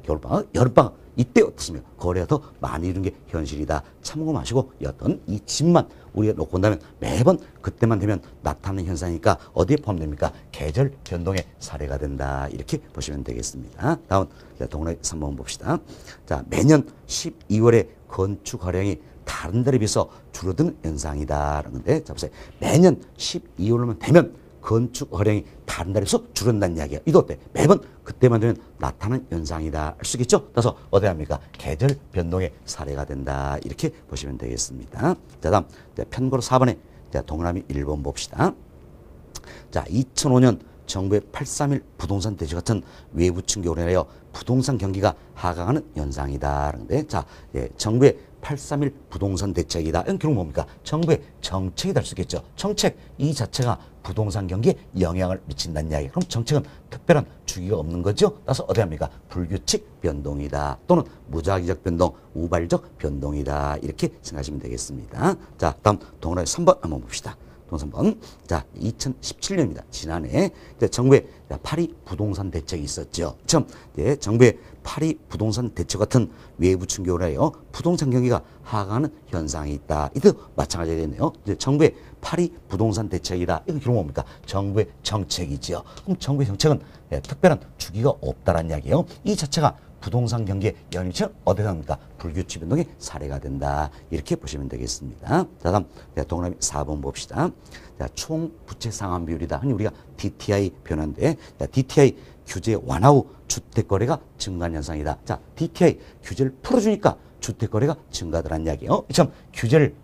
여름방학 이때 어떻습니까? 거래가 더 많이 이루는 게 현실이다. 참고하시고 어떤 이 집만 우리가 놓고 온다면 매번 그때만 되면 나타나는 현상이니까 어디에 포함됩니까? 계절 변동의 사례가 된다. 이렇게 보시면 되겠습니다. 다음 동그라미 3번 봅시다. 자, 매년 12월에 건축 활용이 다른 달에 비해서 줄어드는 현상이다. 그런데 자 보세요. 매년 12월만 되면 건축 허량이 다른 달에 비해서 줄어든다는 이야기야. 이도 어때? 매번 그때만 되면 나타나는 현상이다. 할 수 있겠죠? 따라서 어디 합니까? 계절 변동의 사례가 된다. 이렇게 보시면 되겠습니다. 자, 다음 편고로 4번에 동그라미 1번 봅시다. 자, 2005년 정부의 8.3.1 부동산 대책 같은 외부 충격으로 인하여 부동산 경기가 하강하는 현상이다. 그런데 자, 정부의 8.3.1 부동산 대책이다. 이건 결국 뭡니까? 정부의 정책이 될 수 있겠죠. 정책 이 자체가 부동산 경기에 영향을 미친다는 이야기. 그럼 정책은 특별한 주기가 없는 거죠. 따라서 어디 합니까? 불규칙 변동이다. 또는 무작위적 변동, 우발적 변동이다. 이렇게 생각하시면 되겠습니다. 자, 다음 동그라미 3번 한번 봅시다. 3번. 자, 2017년입니다. 지난해 정부의 8.2 부동산 대책이 있었죠. 참, 정부의 8.2 부동산 대책 같은 외부 충격을 하여 부동산 경기가 하강하는 현상이 있다. 이도 마찬가지겠네요. 정부의 8.2 부동산 대책이다. 이건 결국 뭡니까? 정부의 정책이지요. 그럼 정부의 정책은 특별한 주기가 없다라는 이야기예요. 이 자체가 부동산 경기에 영향을 어디다 합니까? 불규칙 변동의 사례가 된다. 이렇게 보시면 되겠습니다. 자, 다음 동그라미 4번 봅시다. 자, 총 부채 상환 비율이다. 흔히 우리가 DTI 변화인데 DTI 규제 완화 후 주택 거래가 증가한 현상이다. 자, DTI 규제를 풀어주니까 주택 거래가 증가하더란 이야기예요. 참 규제를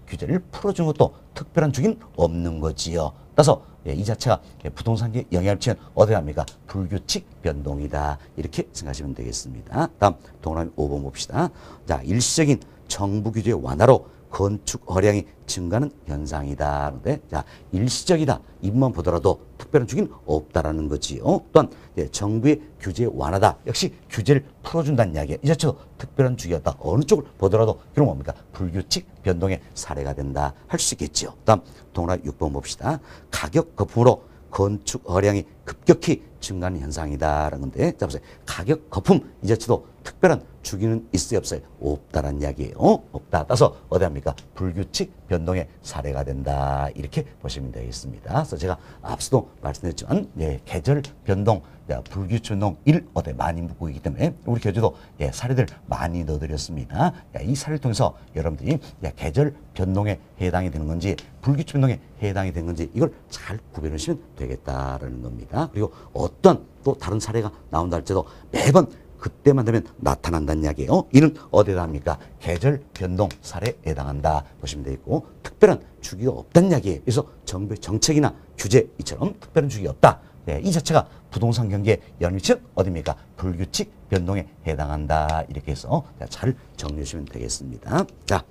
풀어준 것도 특별한 주기는 없는 거지요. 따라서 이 자체가 부동산에 영향을 미치는 어디 합니까? 불규칙 변동이다. 이렇게 생각하시면 되겠습니다. 다음 동그라미 5번 봅시다. 자, 일시적인 정부 규제 완화로 건축 허량이 증가하는 현상이다. 그런데 자, 일시적이다. 이것만 보더라도 특별한 주기는 없다라는 거지요. 또한 정부의 규제 완화다. 역시 규제를 풀어준다는 이야기예요. 이 자체도 특별한 주기가 없다. 어느 쪽을 보더라도 그럼 뭡니까? 불규칙 변동의 사례가 된다. 할 수 있겠지요. 다음 동그라미 6번 봅시다. 가격 거품으로 건축 허량이 급격히 증가하는 현상이다라는 건데, 자 보세요. 가격 거품 이 자체도 특별한 주기는 있어요, 없어요? 없다라는 이야기예요. 없다. 따라서 어디 합니까? 불규칙 변동의 사례가 된다. 이렇게 보시면 되겠습니다. 그래서 제가 앞서도 말씀드렸지만 계절 변동, 불규칙 변동 어디 많이 묻고 있기 때문에 우리 교재도 사례들 많이 넣어드렸습니다. 이 사례를 통해서 여러분들이 계절 변동에 해당이 되는 건지 불규칙 변동에 해당이 되는 건지 이걸 잘 구별해 주시면 되겠다라는 겁니다. 그리고 어떤 또 다른 사례가 나온다 할지라도 매번 그때만 되면 나타난다는 이야기예요. 이는 어디에 해당합니까? 계절 변동 사례에 해당한다 보시면 되겠고, 특별한 주기가 없다는 이야기예요. 그래서 정부의 정책이나 규제 이처럼 특별한 주기가 없다. 이 자체가 부동산 경기에 영향을 미치는 어디입니까? 불규칙 변동에 해당한다. 이렇게 해서 잘 정리해 주시면 되겠습니다. 자,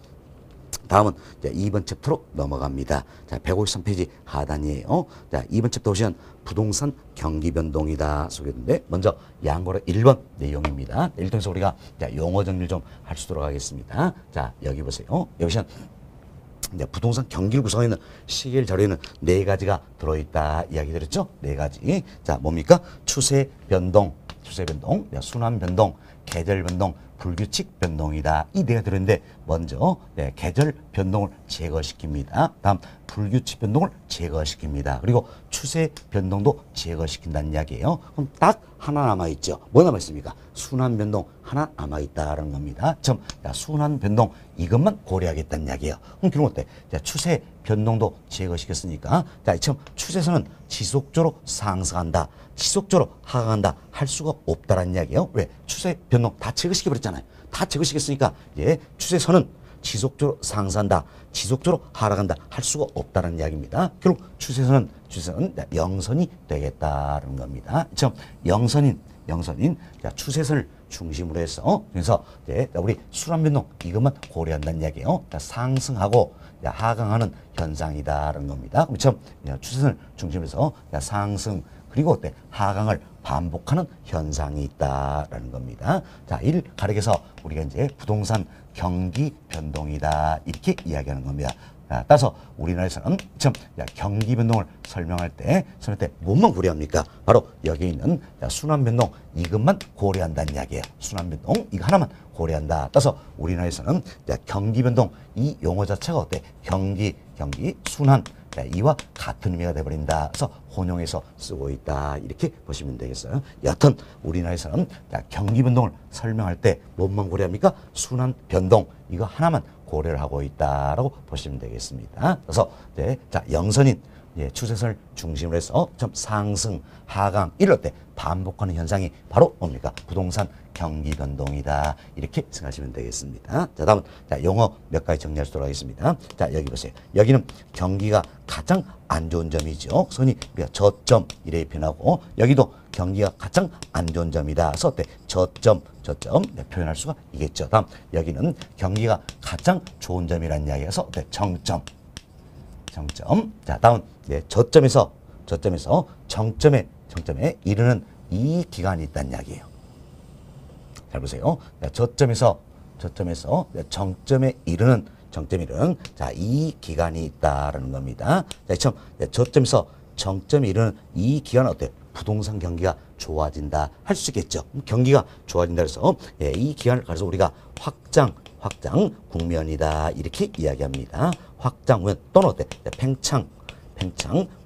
다음은 2번 챕터로 넘어갑니다. 자, 153페이지 하단이에요. 자, 2번 챕터 보시면 부동산 경기 변동이다 소개했는데, 먼저 양보로 1번 내용입니다. 이를 통해서 우리가 용어 정리를 좀 할 수 있도록 하겠습니다. 자, 여기 보세요. 여기 보시면 부동산 경기를 구성하는 시계열 자료에는 4가지가 들어있다 이야기 드렸죠? 4가지. 자, 뭡니까? 추세 변동, 추세 변동, 순환 변동, 계절 변동, 불규칙 변동이다. 이 네가 들었는데 먼저 계절 변동을 제거시킵니다. 다음 불규칙 변동을 제거시킵니다. 그리고 추세 변동도 제거시킨다는 이야기예요. 그럼 딱 하나 남아있죠. 뭐 남아있습니까? 순환 변동 하나 남아있다는 겁니다. 순환 변동 이것만 고려하겠다는 이야기예요. 그럼 그런 어때? 추세 변동도 제거시켰으니까 처음 추세선은 지속적으로 상승한다. 지속적으로 하강한다 할 수가 없다라는 이야기예요. 왜? 추세 변동 다 제거시켜버렸잖아요. 다 제거시켰으니까 추세선은 지속적으로 상승한다, 지속적으로 하락한다 할 수가 없다는 이야기입니다. 결국 추세선은 영선이 되겠다는 겁니다. 영선인 추세선을 중심으로 해서 그래서 우리 순환 변동 이것만 고려한다는 이야기예요. 상승하고 하강하는 현상이다라는 겁니다. 그럼 추세선을 중심으로 해서 상승 그리고 하강을 반복하는 현상이 있다라는 겁니다. 이를 가리켜서 우리가 이제 부동산 경기 변동이다 이렇게 이야기하는 겁니다. 따라서 우리나라에서는 경기 변동을 설명할 때 뭐만 고려합니까? 바로 여기 있는 순환 변동 이것만 고려한다는 이야기예요. 순환 변동 이거 하나만 고려한다. 따라서 우리나라에서는 경기 변동 이 용어 자체가 어때? 경기 순환 이와 같은 의미가 돼버린다. 그래서 혼용해서 쓰고 있다. 이렇게 보시면 되겠어요. 여하튼 우리나라에서는 경기 변동을 설명할 때 뭐만 고려합니까? 순환 변동 이거 하나만 고려를 하고 있다라고 보시면 되겠습니다. 그래서 영선인 추세선을 중심으로 해서 상승, 하강 이럴 때 반복하는 현상이 바로 뭡니까? 부동산 경기 변동이다. 이렇게 생각하시면 되겠습니다. 다음은 용어 몇 가지 정리할 수 있도록 하겠습니다. 여기 보세요. 여기는 경기가 가장 안 좋은 점이죠. 선이 저점 이래 표현하고 여기도 경기가 가장 안 좋은 점이다. 그래서 어때? 저점 표현할 수가 있겠죠. 다음 여기는 경기가 가장 좋은 점이라는 이야기에서 어때? 정점. 다음 저점에서 정점에 이르는 이 기간이 있다는 이야기예요. 잘 보세요. 저점에서 정점에 이르는 이 기간이 있다라는 겁니다. 저점에서 정점에 이르는 이 기간은 어때? 부동산 경기가 좋아진다 할 수 있겠죠. 경기가 좋아진다 해서 이 기간을 가려서 우리가 확장 국면이다 이렇게 이야기합니다. 확장 국면 또는 어때? 팽창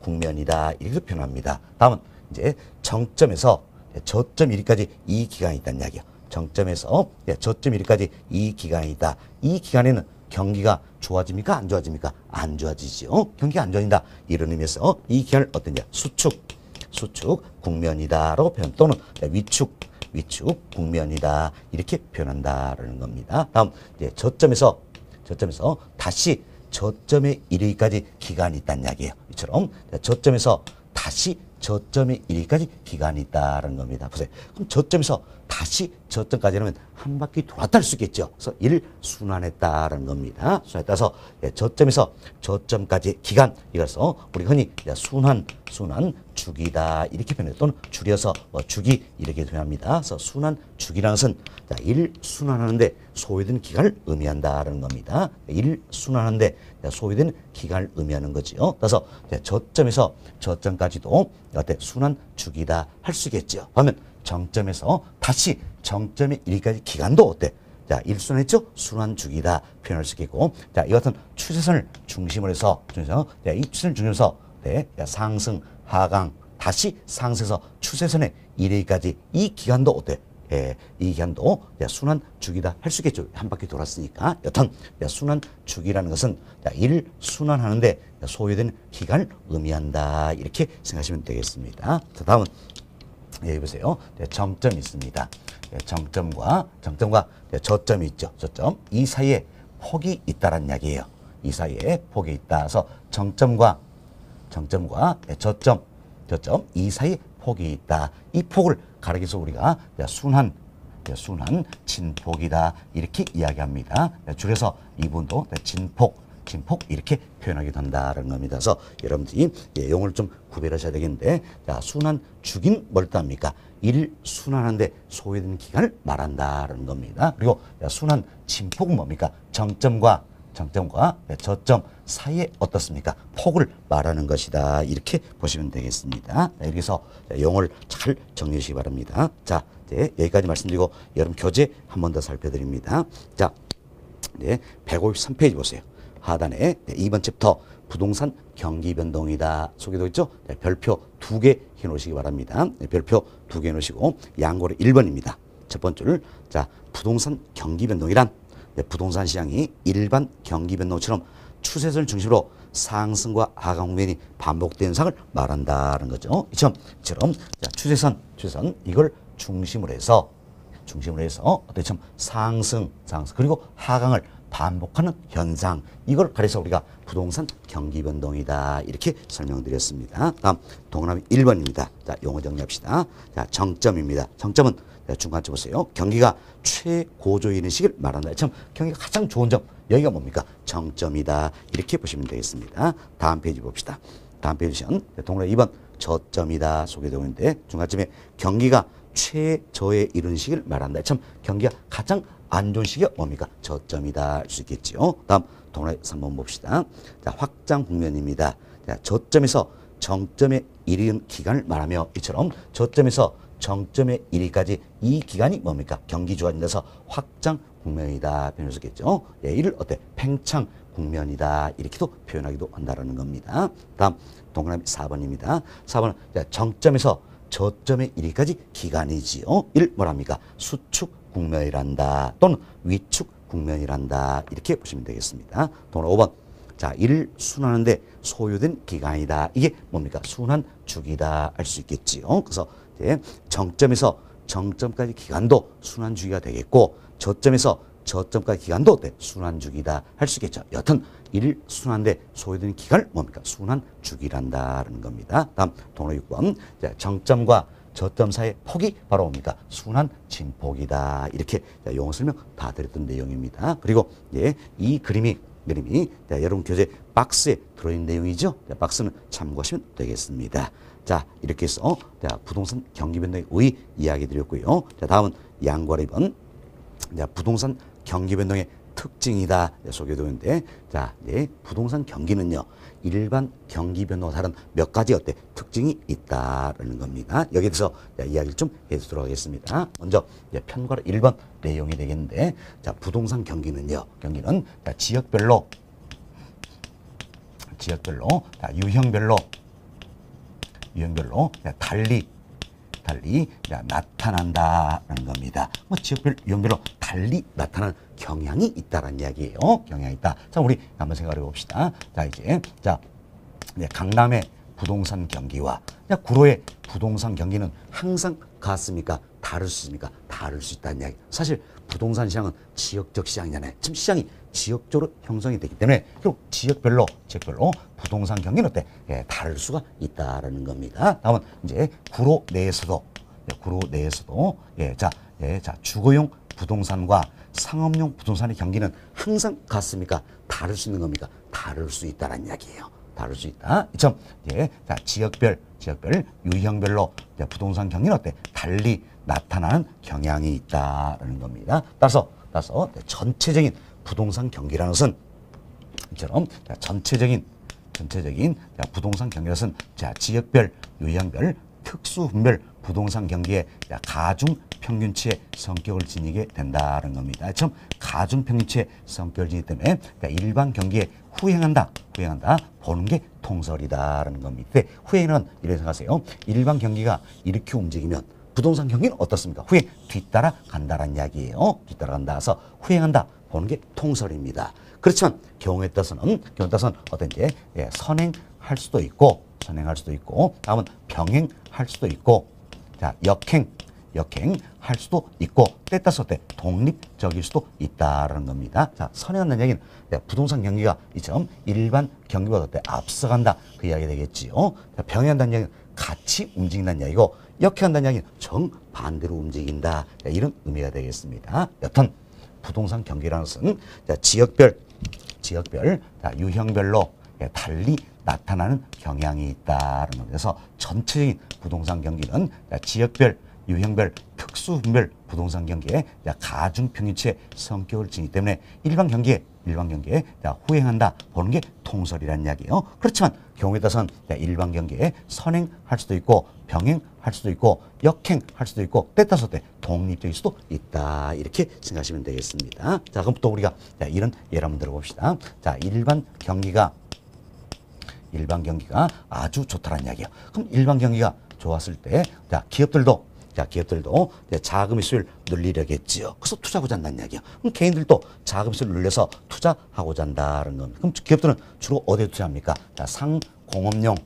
국면이다 이렇게 표현합니다. 다음은 이제 정점에서 저점 1위까지 이 기간이 있다는 이야기예요. 정점에서 저점 1위까지 이 기간이 있다. 이 기간에는 경기가 좋아집니까? 안 좋아집니까? 안 좋아지죠. 경기가 안 좋아진다. 이런 의미에서 이 기간을 어떠냐? 수축 국면이다라고 표현 또는 위축 국면이다 이렇게 표현한다라는 겁니다. 다음 저점에서 다시 저점에 이르기까지 기간이 있다는 이야기예요. 이처럼 저점에서 다시 저점에 이르기까지 기간이 있다는 겁니다. 보세요. 그럼 저점에서 다시 저점까지 하면 한 바퀴 돌았다 할 수 있겠죠. 그래서 이를 순환했다는 겁니다. 순환에 따라서 저점에서 저점까지 기간 이것서 우리 흔히 순환 주기다 이렇게 표현해요. 또는 줄여서 주기 이렇게 표현합니다. 그래서 순환 주기라는 것은 일 순환하는데 소요되는 기간을 의미한다는 겁니다. 일 순환하는데 소요되는 기간을 의미하는 거죠. 그래서 저점에서 저점까지도 어때 순환 주기다 할 수 있겠죠. 그러면 정점에서 다시 정점에 이르기까지 기간도 어때? 일순환했죠? 순환 주기다 표현할 수 있겠고, 이것은 추세선을 중심으로 해서, 이 추세선을 중심으로 해서 상승, 하강, 다시 상승해서 추세선에 이르기까지 이 기간도 어때? 이 기간도 순환 주기다 할 수 있겠죠. 한 바퀴 돌았으니까. 여튼 순환 주기라는 것은 일 순환하는데 소요되는 기간을 의미한다. 이렇게 생각하시면 되겠습니다. 다음은 여기 보세요. 정점이 있습니다. 정점과 저점이 있죠. 저점. 이 사이에 폭이 있다라는 이야기예요. 이 사이에 폭이 있다. 그래서 정점과 저점 이 사이에 폭이 있다. 이 폭을 가리켜서 우리가 순환 진폭이다 이렇게 이야기합니다. 줄여서 이분도 진폭 이렇게 표현하게 된다는 겁니다. 그래서 여러분들이 용어를 좀 구별하셔야 되겠는데, 순환 주긴 뭘 뜻합니까? 일 순환하는데 소요되는 기간을 말한다는 겁니다. 그리고 순환 진폭은 뭡니까? 정점과 정점과 저점 사이에 어떻습니까? 폭을 말하는 것이다. 이렇게 보시면 되겠습니다. 이렇게 해서 용어를 잘 정리해 주시기 바랍니다. 자, 이제 여기까지 말씀드리고 여러분 교재 한 번 더 살펴드립니다. 자, 153페이지 보세요. 하단에 2번 챕터 부동산 경기 변동이다 소개되어 있죠. 별표 2개 해놓으시기 바랍니다. 별표 2개 해놓으시고 양고래 1번입니다. 첫 번째를 자 부동산 경기 변동이란 부동산 시장이 일반 경기 변동처럼 추세선을 중심으로 상승과 하강 국면이 반복되는 상을 말한다는 거죠. 이처럼 추세선 이걸 중심으로 해서 어떤 상승 그리고 하강을 반복하는 현상 이걸 가려서 우리가 부동산 경기 변동이다 이렇게 설명드렸습니다. 다음 동그라미 1번입니다. 자 용어 정리합시다. 자 정점입니다. 정점은 중간쯤 보세요. 경기가 최고조에 있는 시기를 말한다. 참 경기가 가장 좋은 점 여기가 뭡니까? 정점이다 이렇게 보시면 되겠습니다. 다음 페이지 봅시다. 다음 페이지는 동그라미 2번 저점이다 소개되고 있는데 중간쯤에 경기가 최저에 이르는 시기를 말한다. 참 경기가 가장 안 좋은 시기가 뭡니까? 저점이다 할 수 있겠죠. 다음 동그라미 3번 봅시다. 자 확장 국면입니다. 자, 저점에서 정점에 이르는 기간을 말하며 이처럼 저점에서 정점에 이르기까지 이 기간이 뭡니까? 경기 좋아진다서 확장 국면이다 표현할 수 있겠죠. 예, 이를 어때? 팽창 국면이다 이렇게도 표현하기도 한다는 겁니다. 다음 동그라미 4번입니다. 4번은 정점에서 저점에 이르기까지 기간이지요. 이를 뭐랍니까? 수축 국면이란다 또는 위축 국면이란다 이렇게 보시면 되겠습니다. 동그라미 5번 자 이를 순환하는데 소요된 기간이다. 이게 뭡니까? 순환 주기다 할 수 있겠지요. 그래서 이제 정점에서 정점까지 기간도 순환 주기가 되겠고 저점에서 저점까지 기간도 어때? 순환 주기다 할 수 있겠죠. 여튼 이를 순환데 소요되는 기간을 뭡니까? 순환 주기란다는 겁니다. 다음 동그라미 6번 정점과 저점 사이의 폭이 바로 뭡니까? 순환 진폭이다. 이렇게 용어 설명 다 드렸던 내용입니다. 그리고 이 그림이 여러분 교재 박스에 들어있는 내용이죠. 박스는 참고하시면 되겠습니다. 자 이렇게 해서 부동산 경기 변동의 우위 이야기 드렸고요. 자 다음은 양괄 2번 부동산 경기 변동의 특징이다 소개되는데 자 부동산 경기는요 일반 경기 변동과 다른 몇 가지 특징이 있다라는 겁니다. 여기에 대해서 이야기를 좀 해주도록 하겠습니다. 먼저 편괄 1번 내용이 되겠는데 자 부동산 경기는 지역별로 유형별로 달리 나타난다라는 겁니다. 지역별, 유형별로 달리 나타나는 경향이 있다라는 이야기예요. 경향이 있다. 자, 우리 한번 생각해 봅시다. 자, 이제 강남의 부동산 경기와 구로의 부동산 경기는 항상 같습니까? 다를 수 있습니까? 다를 수 있다는 이야기. 사실 부동산 시장은 지역적 시장이잖아요. 지금 시장이 지역적으로 형성이 되기 때문에 결국 지역별로 부동산 경기는 다를 수가 있다라는 겁니다. 다음은 이제 구로 내에서도 주거용 부동산과 상업용 부동산의 경기는 항상 같습니까? 다를 수 있는 겁니까? 다를 수 있다라는 이야기예요. 다를 수 있다. 지역별, 유형별로 부동산 경기는 달리 나타나는 경향이 있다라는 겁니다. 따라서 전체적인 부동산 경기라는 것은 이처럼 전체적인 부동산 경기라는 것은 지역별, 유형별, 특수분별 부동산 경기의 가중 평균치의 성격을 지니게 된다는 겁니다. 참 가중 평균치의 성격을 지니기 때문에 일반 경기에 후행한다 보는 게 통설이다라는 겁니다. 후행은 이렇게 생각하세요. 일반 경기가 이렇게 움직이면 부동산 경기는 어떻습니까? 후행 뒤따라 간다라는 이야기예요. 뒤따라 간다서 후행한다 보는 게 통설입니다. 그렇지만 경우에 따라서는 어떤지 선행할 수도 있고 다음은 병행할 수도 있고 역행할 수도 있고 때에 따라서 독립적일 수도 있다라는 겁니다. 자, 선행한다는 얘기는 부동산 경기가 이처럼 일반 경기보다 앞서간다 그 이야기 되겠지요. 병행한다는 얘기는 같이 움직인다는 이야기고 역행한다는 얘기는 정반대로 움직인다 이런 의미가 되겠습니다. 여튼 부동산 경기라는 것은 지역별, 유형별로 달리 나타나는 경향이 있다는 겁니다. 그래서 전체적인 부동산 경기는 지역별, 유형별, 특수분별 부동산 경기에 가중평균치의 성격을 지니기 때문에 일반 경기에 일반 경기에 후행한다 보는 게 통설이라는 이야기예요. 그렇지만 경우에 따라서는 일반 경기에 선행할 수도 있고 병행할 수도 있고 역행할 수도 있고 때에 따라서 독립적일 수도 있다. 이렇게 생각하시면 되겠습니다. 자, 그럼 또 우리가 이런 예를 한번 들어봅시다. 자, 일반 경기가 아주 좋다는 이야기예요. 그럼 일반 경기가 좋았을 때 기업들도 자금의 수를 늘리려겠지요. 그래서 투자하고자 한다는 이야기예요. 그럼 개인들도 자금의 수를 늘려서 투자하고자 한다는 겁니다. 그럼 기업들은 주로 어디에 투자합니까? 자, 상공업용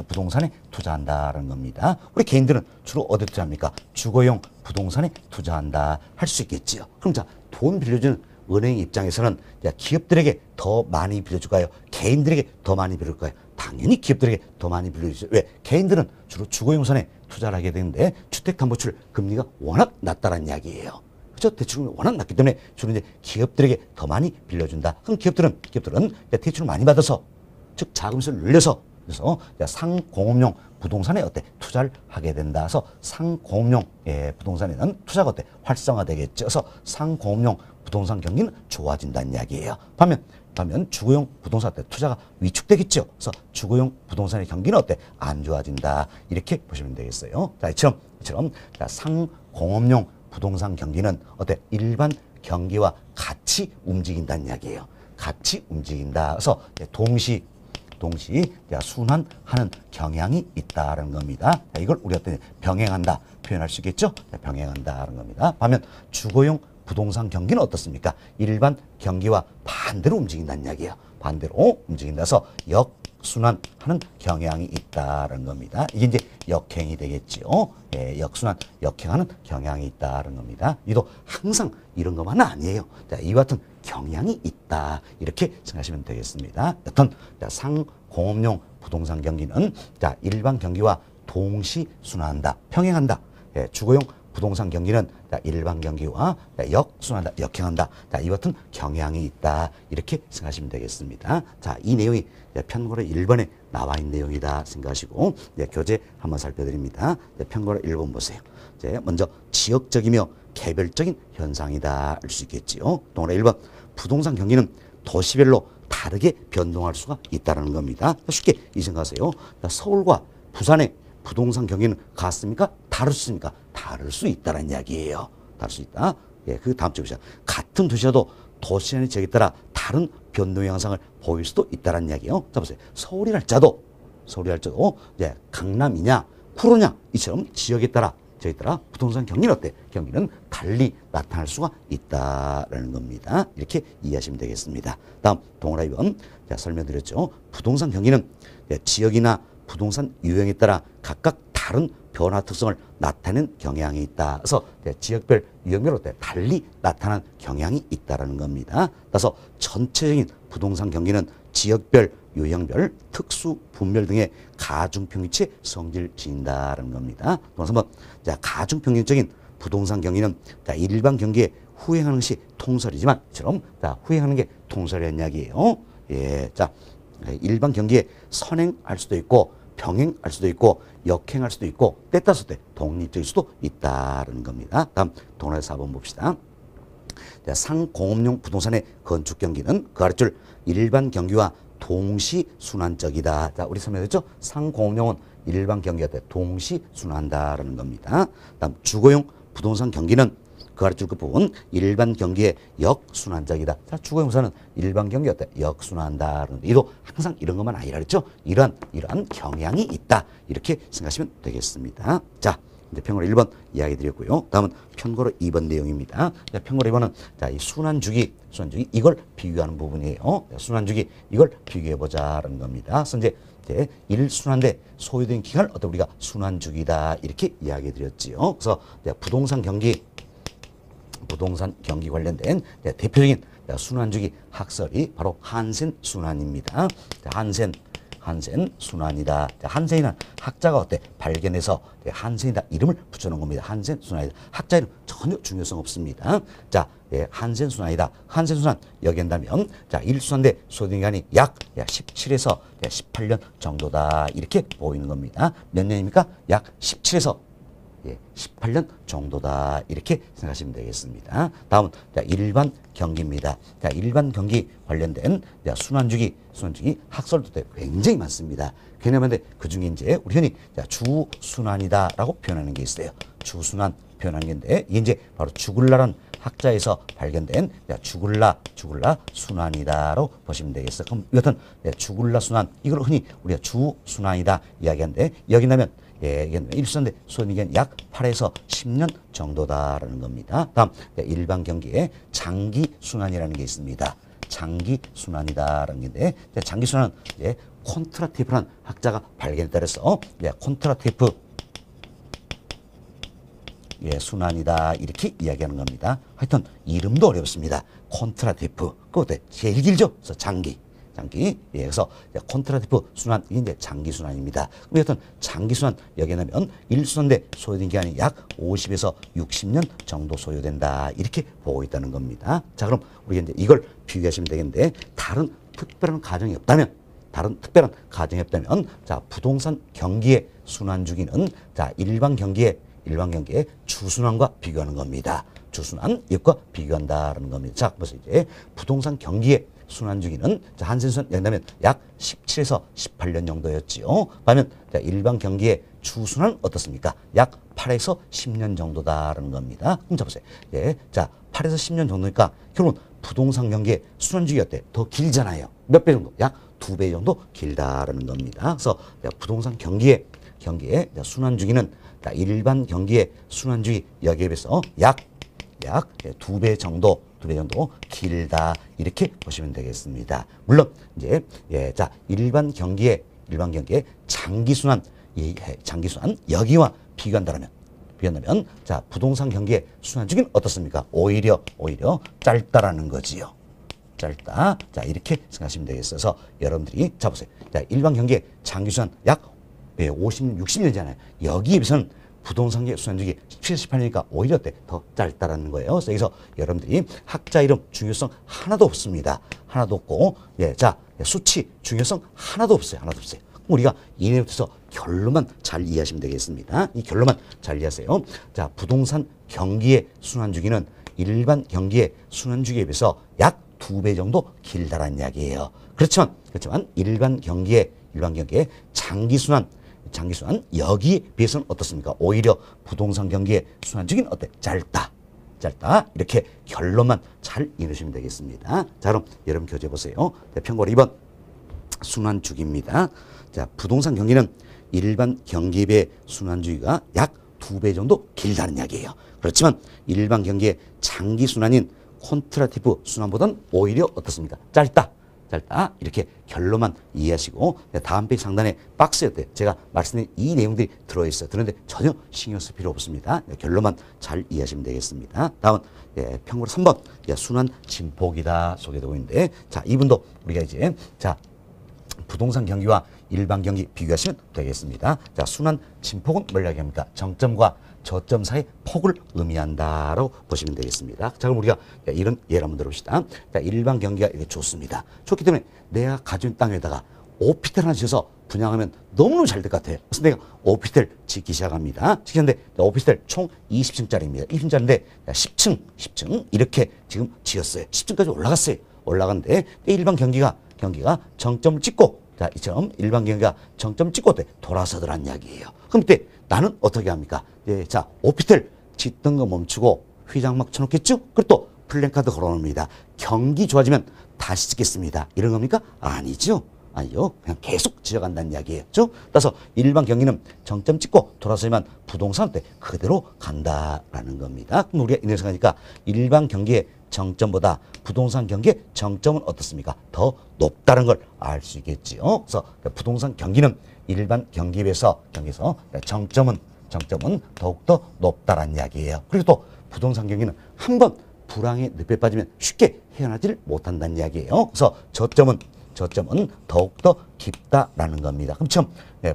부동산에 투자한다는 겁니다. 우리 개인들은 주로 어디에 투자합니까? 주거용 부동산에 투자한다 할 수 있겠지요. 그럼 자, 돈 빌려주는 은행 입장에서는 기업들에게 더 많이 빌려줄까요? 개인들에게 더 많이 빌려줄까요? 당연히 기업들에게 더 많이 빌려주죠. 왜? 개인들은 주로 주거용선에 투자를 하게 되는데 주택담보대출 금리가 워낙 낮다는 이야기예요. 그렇죠? 대출이 워낙 낮기 때문에 주로 이제 기업들에게 더 많이 빌려준다. 그럼 기업들은 대출을 많이 받아서 즉 자금수를 늘려서 그래서 상공업용 부동산에 투자를 하게 된다. 그래서 상공업용 부동산에는 투자가 활성화되겠죠. 그래서 상공업용 부동산 경기는 좋아진다는 이야기예요. 반면 주거용 부동산 때 투자가 위축되겠죠. 그래서 주거용 부동산의 경기는 안 좋아진다. 이렇게 보시면 되겠어요. 자, 이처럼 상공업용 부동산 경기는 일반 경기와 같이 움직인다는 이야기예요. 같이 움직인다. 그래서 동시 순환하는 경향이 있다는 겁니다. 자, 이걸 우리가 병행한다 표현할 수 있겠죠? 병행한다는 겁니다. 반면 주거용 부동산 경기는 어떻습니까? 일반 경기와 반대로 움직인다는 이야기예요. 반대로 움직인다서 역순환하는 경향이 있다는 겁니다. 이게 이제 역행이 되겠죠. 역행하는 경향이 있다는 겁니다. 이도 항상 이런 것만은 아니에요. 자, 이와 같은 경향이 있다. 이렇게 생각하시면 되겠습니다. 여튼 상공업용 부동산 경기는 일반 경기와 동시 순환한다, 평행한다. 주거용 부동산 경기는 일반 경기와 역순환한다, 역행한다. 이와 같은 경향이 있다. 이렇게 생각하시면 되겠습니다. 자, 이 내용이 편고라 1번에 나와 있는 내용이다 생각하시고 교재 한번 살펴드립니다. 편고라 1번 보세요. 먼저 지역적이며 개별적인 현상이다 할 수 있겠지요. 동그라 1번 부동산 경기는 도시별로 다르게 변동할 수가 있다는 겁니다. 쉽게 이 생각하세요. 서울과 부산의 부동산 경기는 같습니까? 다를 수 있습니까? 다를 수 있다는 이야기예요. 다를 수 있다. 그 다음 주 보시죠. 같은 도시라도 도시 안의 지역에 따라 다른 변동 양상을 보일 수도 있다는 이야기예요. 자, 보세요. 서울이랄지라도 강남이냐 구로냐 이처럼 지역에 따라 부동산 경기는 경기는 달리 나타날 수가 있다라는 겁니다. 이렇게 이해하시면 되겠습니다. 다음 동그라 2번 설명드렸죠. 부동산 경기는 지역이나 부동산 유형에 따라 각각 다른 변화 특성을 나타내는 경향이 있다. 그래서 지역별 유형별로 달리 나타나는 경향이 있다라는 겁니다. 따라서 전체적인 부동산 경기는 지역별, 유형별, 특수, 분별 등의 가중평균치의 성질을 지닌다는 겁니다. 또 3번 가중평균적인 부동산 경기는 일반 경기에 후행하는 것이 통설이지만 이처럼 후행하는 게 통설이라는 이야기예요. 일반 경기에 선행할 수도 있고 병행할 수도 있고 역행할 수도 있고 때에 따라서 독립적일 수도 있다는 겁니다. 다음 동그라미 4번 봅시다. 상공업용 부동산의 건축 경기는 그 아래줄 일반 경기와 동시순환적이다. 자, 우리 설명했죠? 상공업용은 일반 경기와 동시순환한다는 겁니다. 다음 주거용 부동산 경기는 그 아래줄 끝부분 일반 경기의 역순환적이다. 자, 주거용사는 일반 경기와 역순환한다는 이도 항상 이런 것만 아니라 그랬죠? 이러한 경향이 있다. 이렇게 생각하시면 되겠습니다. 자, 이제 편고로 1번 이야기 드렸고요. 다음은 편고로 2번 내용입니다. 편고로 2번은 이 순환주기 이걸 비교하는 부분이에요. 순환주기 이걸 비교해 보자라는 겁니다. 그래서 이제 1순환대 소요된 기간을 우리가 순환주기다 이렇게 이야기 드렸지요. 그래서 부동산 경기 관련된 대표적인 순환주기 학설이 바로 한센 순환입니다. 한센 순환이다. 한센이는 학자가 발견해서 한센이다 이름을 붙여놓은 겁니다. 한센 순환이다. 학자 이름 전혀 중요성 없습니다. 자, 한센 순환이다. 한센 순환 여기한다면 1순환대 소요된 기간이 약 17에서 18년 정도다 이렇게 보이는 겁니다. 몇 년입니까? 약 17에서 18년 정도다. 이렇게 생각하시면 되겠습니다. 다음은 자, 일반 경기입니다. 자, 일반 경기 관련된 자, 순환주기 학설도 굉장히 많습니다. 왜냐하면 그 중에 이제 우리 흔히 자, 주순환이다라고 표현하는 게 있어요. 주순환 표현하는 건데 이게 이제 바로 주글라란 학자에서 발견된 주글라 순환이다라고 보시면 되겠어요. 그럼 이것은 주글라 순환 이걸 흔히 우리가 주순환이다 이야기하는데 여기 나면 일수인데 소요기간 약 8에서 10년 정도다라는 겁니다. 다음 일반 경기에 장기 순환이라는 게 있습니다. 장기 순환이다라는 건데 장기 순환은 콘트라티프라는 학자가 발견에 따라서 콘트라티프 순환이다 이렇게 이야기하는 겁니다. 하여튼 이름도 어렵습니다. 콘트라티프 그것도 제일 길죠. 그래서 장기 그래서 콘트라티프 순환 이게 이제 장기 순환입니다. 그럼 하여튼 장기 순환 여기에 나면 일수인데 소요된 기간이 약 50에서 60년 정도 소요된다 이렇게 보고 있다는 겁니다. 자 그럼 우리가 이제 이걸 비교하시면 되겠는데 다른 특별한 가정이 없다면 자 부동산 경기의 순환 주기는 자 일반 경기의 주순환과 비교하는 겁니다. 주순환 이것과 비교한다라는 겁니다. 자, 그래서 이제 부동산 경기의 순환 주기는 한센순환 연다면 약 17에서 18년 정도였지요. 반면 일반 경기의 주순환은 어떻습니까? 약 8에서 10년 정도다라는 겁니다. 그럼 잡으세요. 자, 8에서 10년 정도니까 결국은 부동산 경기의 순환 주기가 어때? 더 길잖아요. 몇 배 정도? 약 2배 정도 길다라는 겁니다. 그래서 부동산 경기의 순환 주기는 일반 경기의 순환 주기 여기에 비해서 약 2배 정도 길다 이렇게 보시면 되겠습니다. 물론 이제 자 일반 경기의 장기 순환 여기와 비교한다면 자 부동산 경기의 순환 주기는 어떻습니까? 오히려 짧다라는 거지요. 짧다. 자 이렇게 생각하시면 되겠어서 여러분들이 잡으세요. 자 일반 경기의 장기 순환 약 50년, 60년이잖아요. 여기에 비해서는 부동산계 순환주기 17, 18년이니까 오히려 어때? 더 짧다라는 거예요. 그래서 여기서 여러분들이 학자 이름 중요성 하나도 없습니다. 하나도 없고, 자, 수치 중요성 하나도 없어요. 그럼 우리가 이 내용에서 결론만 잘 이해하시면 되겠습니다. 이 결론만 잘 이해하세요. 자, 부동산 경기의 순환주기는 일반 경기의 순환주기에 비해서 약 2배 정도 길다라는 이야기예요. 그렇지만 일반 경기의 장기 순환 여기에 비해서는 어떻습니까? 오히려 부동산 경기의 순환 주기는 어때? 짧다. 이렇게 결론만 잘 이해하시면 되겠습니다. 자 그럼 여러분 교재 보세요. 평고로 2번 순환 주기입니다. 자 부동산 경기는 일반 경기에 비해 순환 주기가 약 2배 정도 길다는 이야기예요. 그렇지만 일반 경기의 장기 순환인 콘트라티브 순환보다는 오히려 어떻습니까? 짧다. 이렇게 결론만 이해하시고 다음 페이지 상단에 박스에 제가 말씀드린 이 내용들이 들어있어요. 그런데 전혀 신경 쓸 필요 없습니다. 결론만 잘 이해하시면 되겠습니다. 다음 평고로 3번 순환 진폭이다 소개되고 있는데 자 이분도 우리가 이제 자 부동산 경기와 일반 경기 비교하시면 되겠습니다. 자 순환 진폭은 뭘 이야기합니까? 정점과 저점 사이 폭을 의미한다라고 보시면 되겠습니다. 자, 그럼 우리가 이런 예를 한번 들어봅시다. 자, 일반 경기가 이게 좋습니다. 좋기 때문에 내가 가진 땅에다가 오피스텔 하나 지어서 분양하면 너무너무 잘 될 것 같아요. 그래서 내가 오피스텔 짓기 시작합니다. 짓는데 오피스텔 총 20층짜리입니다. 20층짜리인데 10층 이렇게 지금 지었어요. 10층까지 올라갔어요. 올라갔는데 일반 경기가 정점을 찍고 자, 이처럼 일반 경기가 정점 찍고 돌아서더란 이야기예요. 그럼 그때 나는 어떻게 합니까? 자, 오피스텔 짓던 거 멈추고 휘장막 쳐놓겠죠? 그리고 또 플랜카드 걸어놓습니다. 경기 좋아지면 다시 짓겠습니다. 이런 겁니까? 아니죠. 그냥 계속 지어간다는 이야기였죠. 따라서 일반 경기는 정점 찍고 돌아서야만 부동산 때 그대로 간다라는 겁니다. 그럼 우리가 이런 생각하니까 일반 경기의 정점보다 부동산 경기의 정점은 어떻습니까? 더 높다는 걸 알 수 있겠지요. 그래서 부동산 경기는 일반 경기에 비해서 정점은 더욱더 높다라는 이야기예요. 그리고 또 부동산 경기는 한번 불황의 늪에 빠지면 쉽게 헤어나지를 못한다는 이야기예요. 그래서 저점은 더욱더 깊다라는 겁니다. 그럼 처음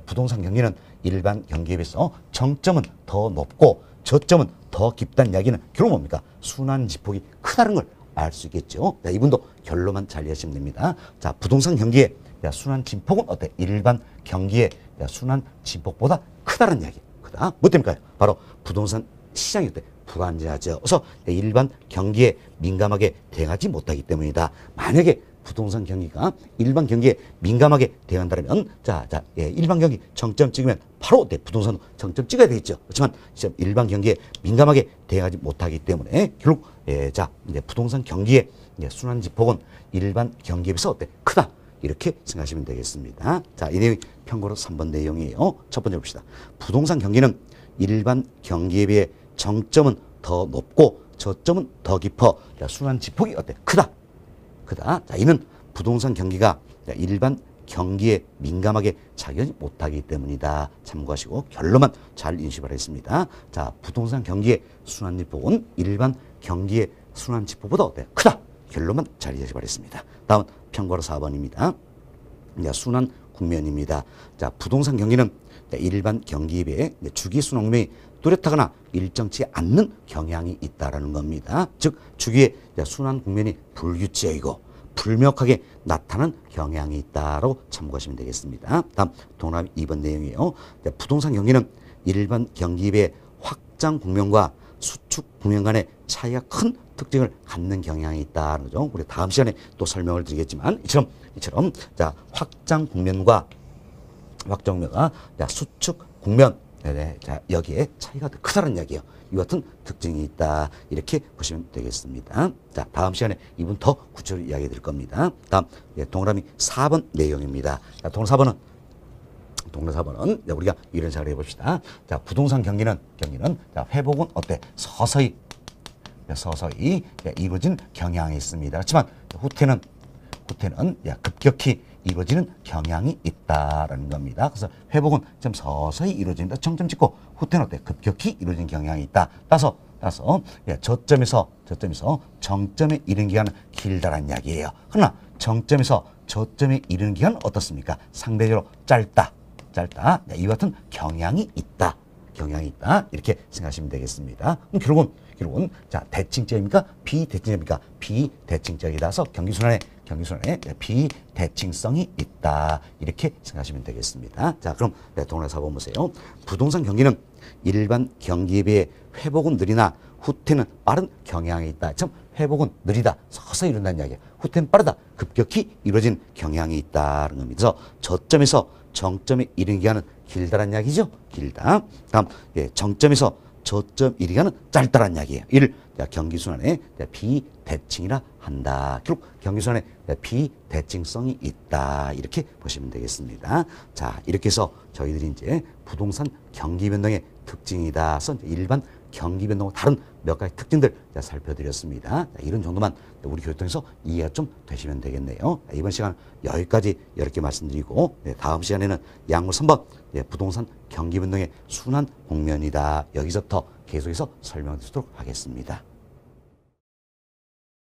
부동산 경기는 일반 경기에 비해서 정점은 더 높고 저점은 더 깊다는 이야기는 결국 뭡니까? 순환 지폭이 크다는 걸 알 수 있겠죠. 자, 이분도 결론만 잘 이해하시면 됩니다. 자, 부동산 경기의 순환 진폭은 어때? 일반 경기의 순환 진폭보다 크다는 이야기. 크다. 뭐 때문일까요? 바로 부동산 시장이 어때? 불안정하죠. 그래서 일반 경기에 민감하게 대응하지 못하기 때문이다. 만약에 부동산 경기가 일반 경기에 민감하게 대응한다면 일반 경기 정점 찍으면 바로 부동산 정점 찍어야 되겠죠. 그렇지만 일반 경기에 민감하게 대응하지 못하기 때문에 결국 이제 부동산 경기의 순환지폭은 일반 경기에 비해서 크다. 이렇게 생각하시면 되겠습니다. 자, 이 내용이 편고로 3번 내용이에요. 첫 번째 봅시다. 부동산 경기는 일반 경기에 비해 정점은 더 높고 저점은 더 깊어. 순환지폭이 크다. 자, 이는 부동산 경기가 일반 경기에 민감하게 작용하지 못하기 때문이다. 참고하시고 결론만 잘 인식을 하겠습니다. 자, 부동산 경기의 순환지폭은 일반 경기의 순환지폭보다 크다. 결론만 잘 이해하시기 바랍니다. 다음 편과로 4번입니다. 순환 국면입니다. 자, 부동산 경기는 일반 경기에 비해 주기 순환 국면이 뚜렷하거나 일정치 않는 경향이 있다라는 겁니다. 즉 주기의 순환 국면이 불규칙이고 불명확하게 나타나는 경향이 있다라고 참고하시면 되겠습니다. 다음 동그라미 2번 내용이에요. 부동산 경기는 일반 경기에 비해 확장 국면과 수축 국면 간의 차이가 큰 특징을 갖는 경향이 있다는 거죠. 우리 다음 시간에 또 설명을 드리겠지만 이처럼 확장 국면과 수축 국면 자, 여기에 차이가 더 크다는 이야기예요. 이와 같은 특징이 있다. 이렇게 보시면 되겠습니다. 자, 다음 시간에 이분 더 구체적으로 이야기 드릴 겁니다. 다음 동그라미 4번 내용입니다. 자, 동그라미 4번은 우리가 이런 식으로 해봅시다. 자, 부동산 경기는 회복은 서서히 이루어진 경향이 있습니다. 그렇지만 후퇴는 급격히 이루어지는 경향이 있다라는 겁니다. 그래서 회복은 좀 서서히 이루어진다. 정점 찍고 후퇴는 급격히 이루어진 경향이 있다. 따라서 저점에서 정점에 이르는 기간은 길다라는 이야기예요. 그러나 정점에서 저점에 이르는 기간은 어떻습니까? 상대적으로 짧다. 이와 같은 경향이 있다. 이렇게 생각하시면 되겠습니다. 그럼 결국은 대칭적입니까? 비대칭적입니까? 비대칭적이라서 경기순환에 비대칭성이 있다. 이렇게 생각하시면 되겠습니다. 자, 그럼 동그라미 4번 보세요. 부동산 경기는 일반 경기에 비해 회복은 느리나 후퇴는 빠른 경향이 있다. 참 회복은 느리다. 서서히 이룬다는 이야기예요. 후퇴는 빠르다. 급격히 이루어진 경향이 있다는 겁니다. 그래서 저점에서 정점에 이르는 기간은 길다란 이야기죠. 길다. 다음 정점에서 저점 이르는 기간은 짧다란 이야기예요. 이를 경기순환의 비대칭이라 한다. 결국 경기순환의 비대칭성이 있다. 이렇게 보시면 되겠습니다. 자, 이렇게 해서 저희들이 이제 부동산 경기 변동의 특징이다. 일반 경기 변동과 다른 몇 가지 특징들 살펴드렸습니다. 이런 정도만 우리 교육통에서 이해가 좀 되시면 되겠네요. 이번 시간 여기까지 이렇게 말씀드리고 다음 시간에는 약물 3번 부동산 경기 변동의 순환 국면이다. 여기서부터 계속해서 설명드리도록 하겠습니다.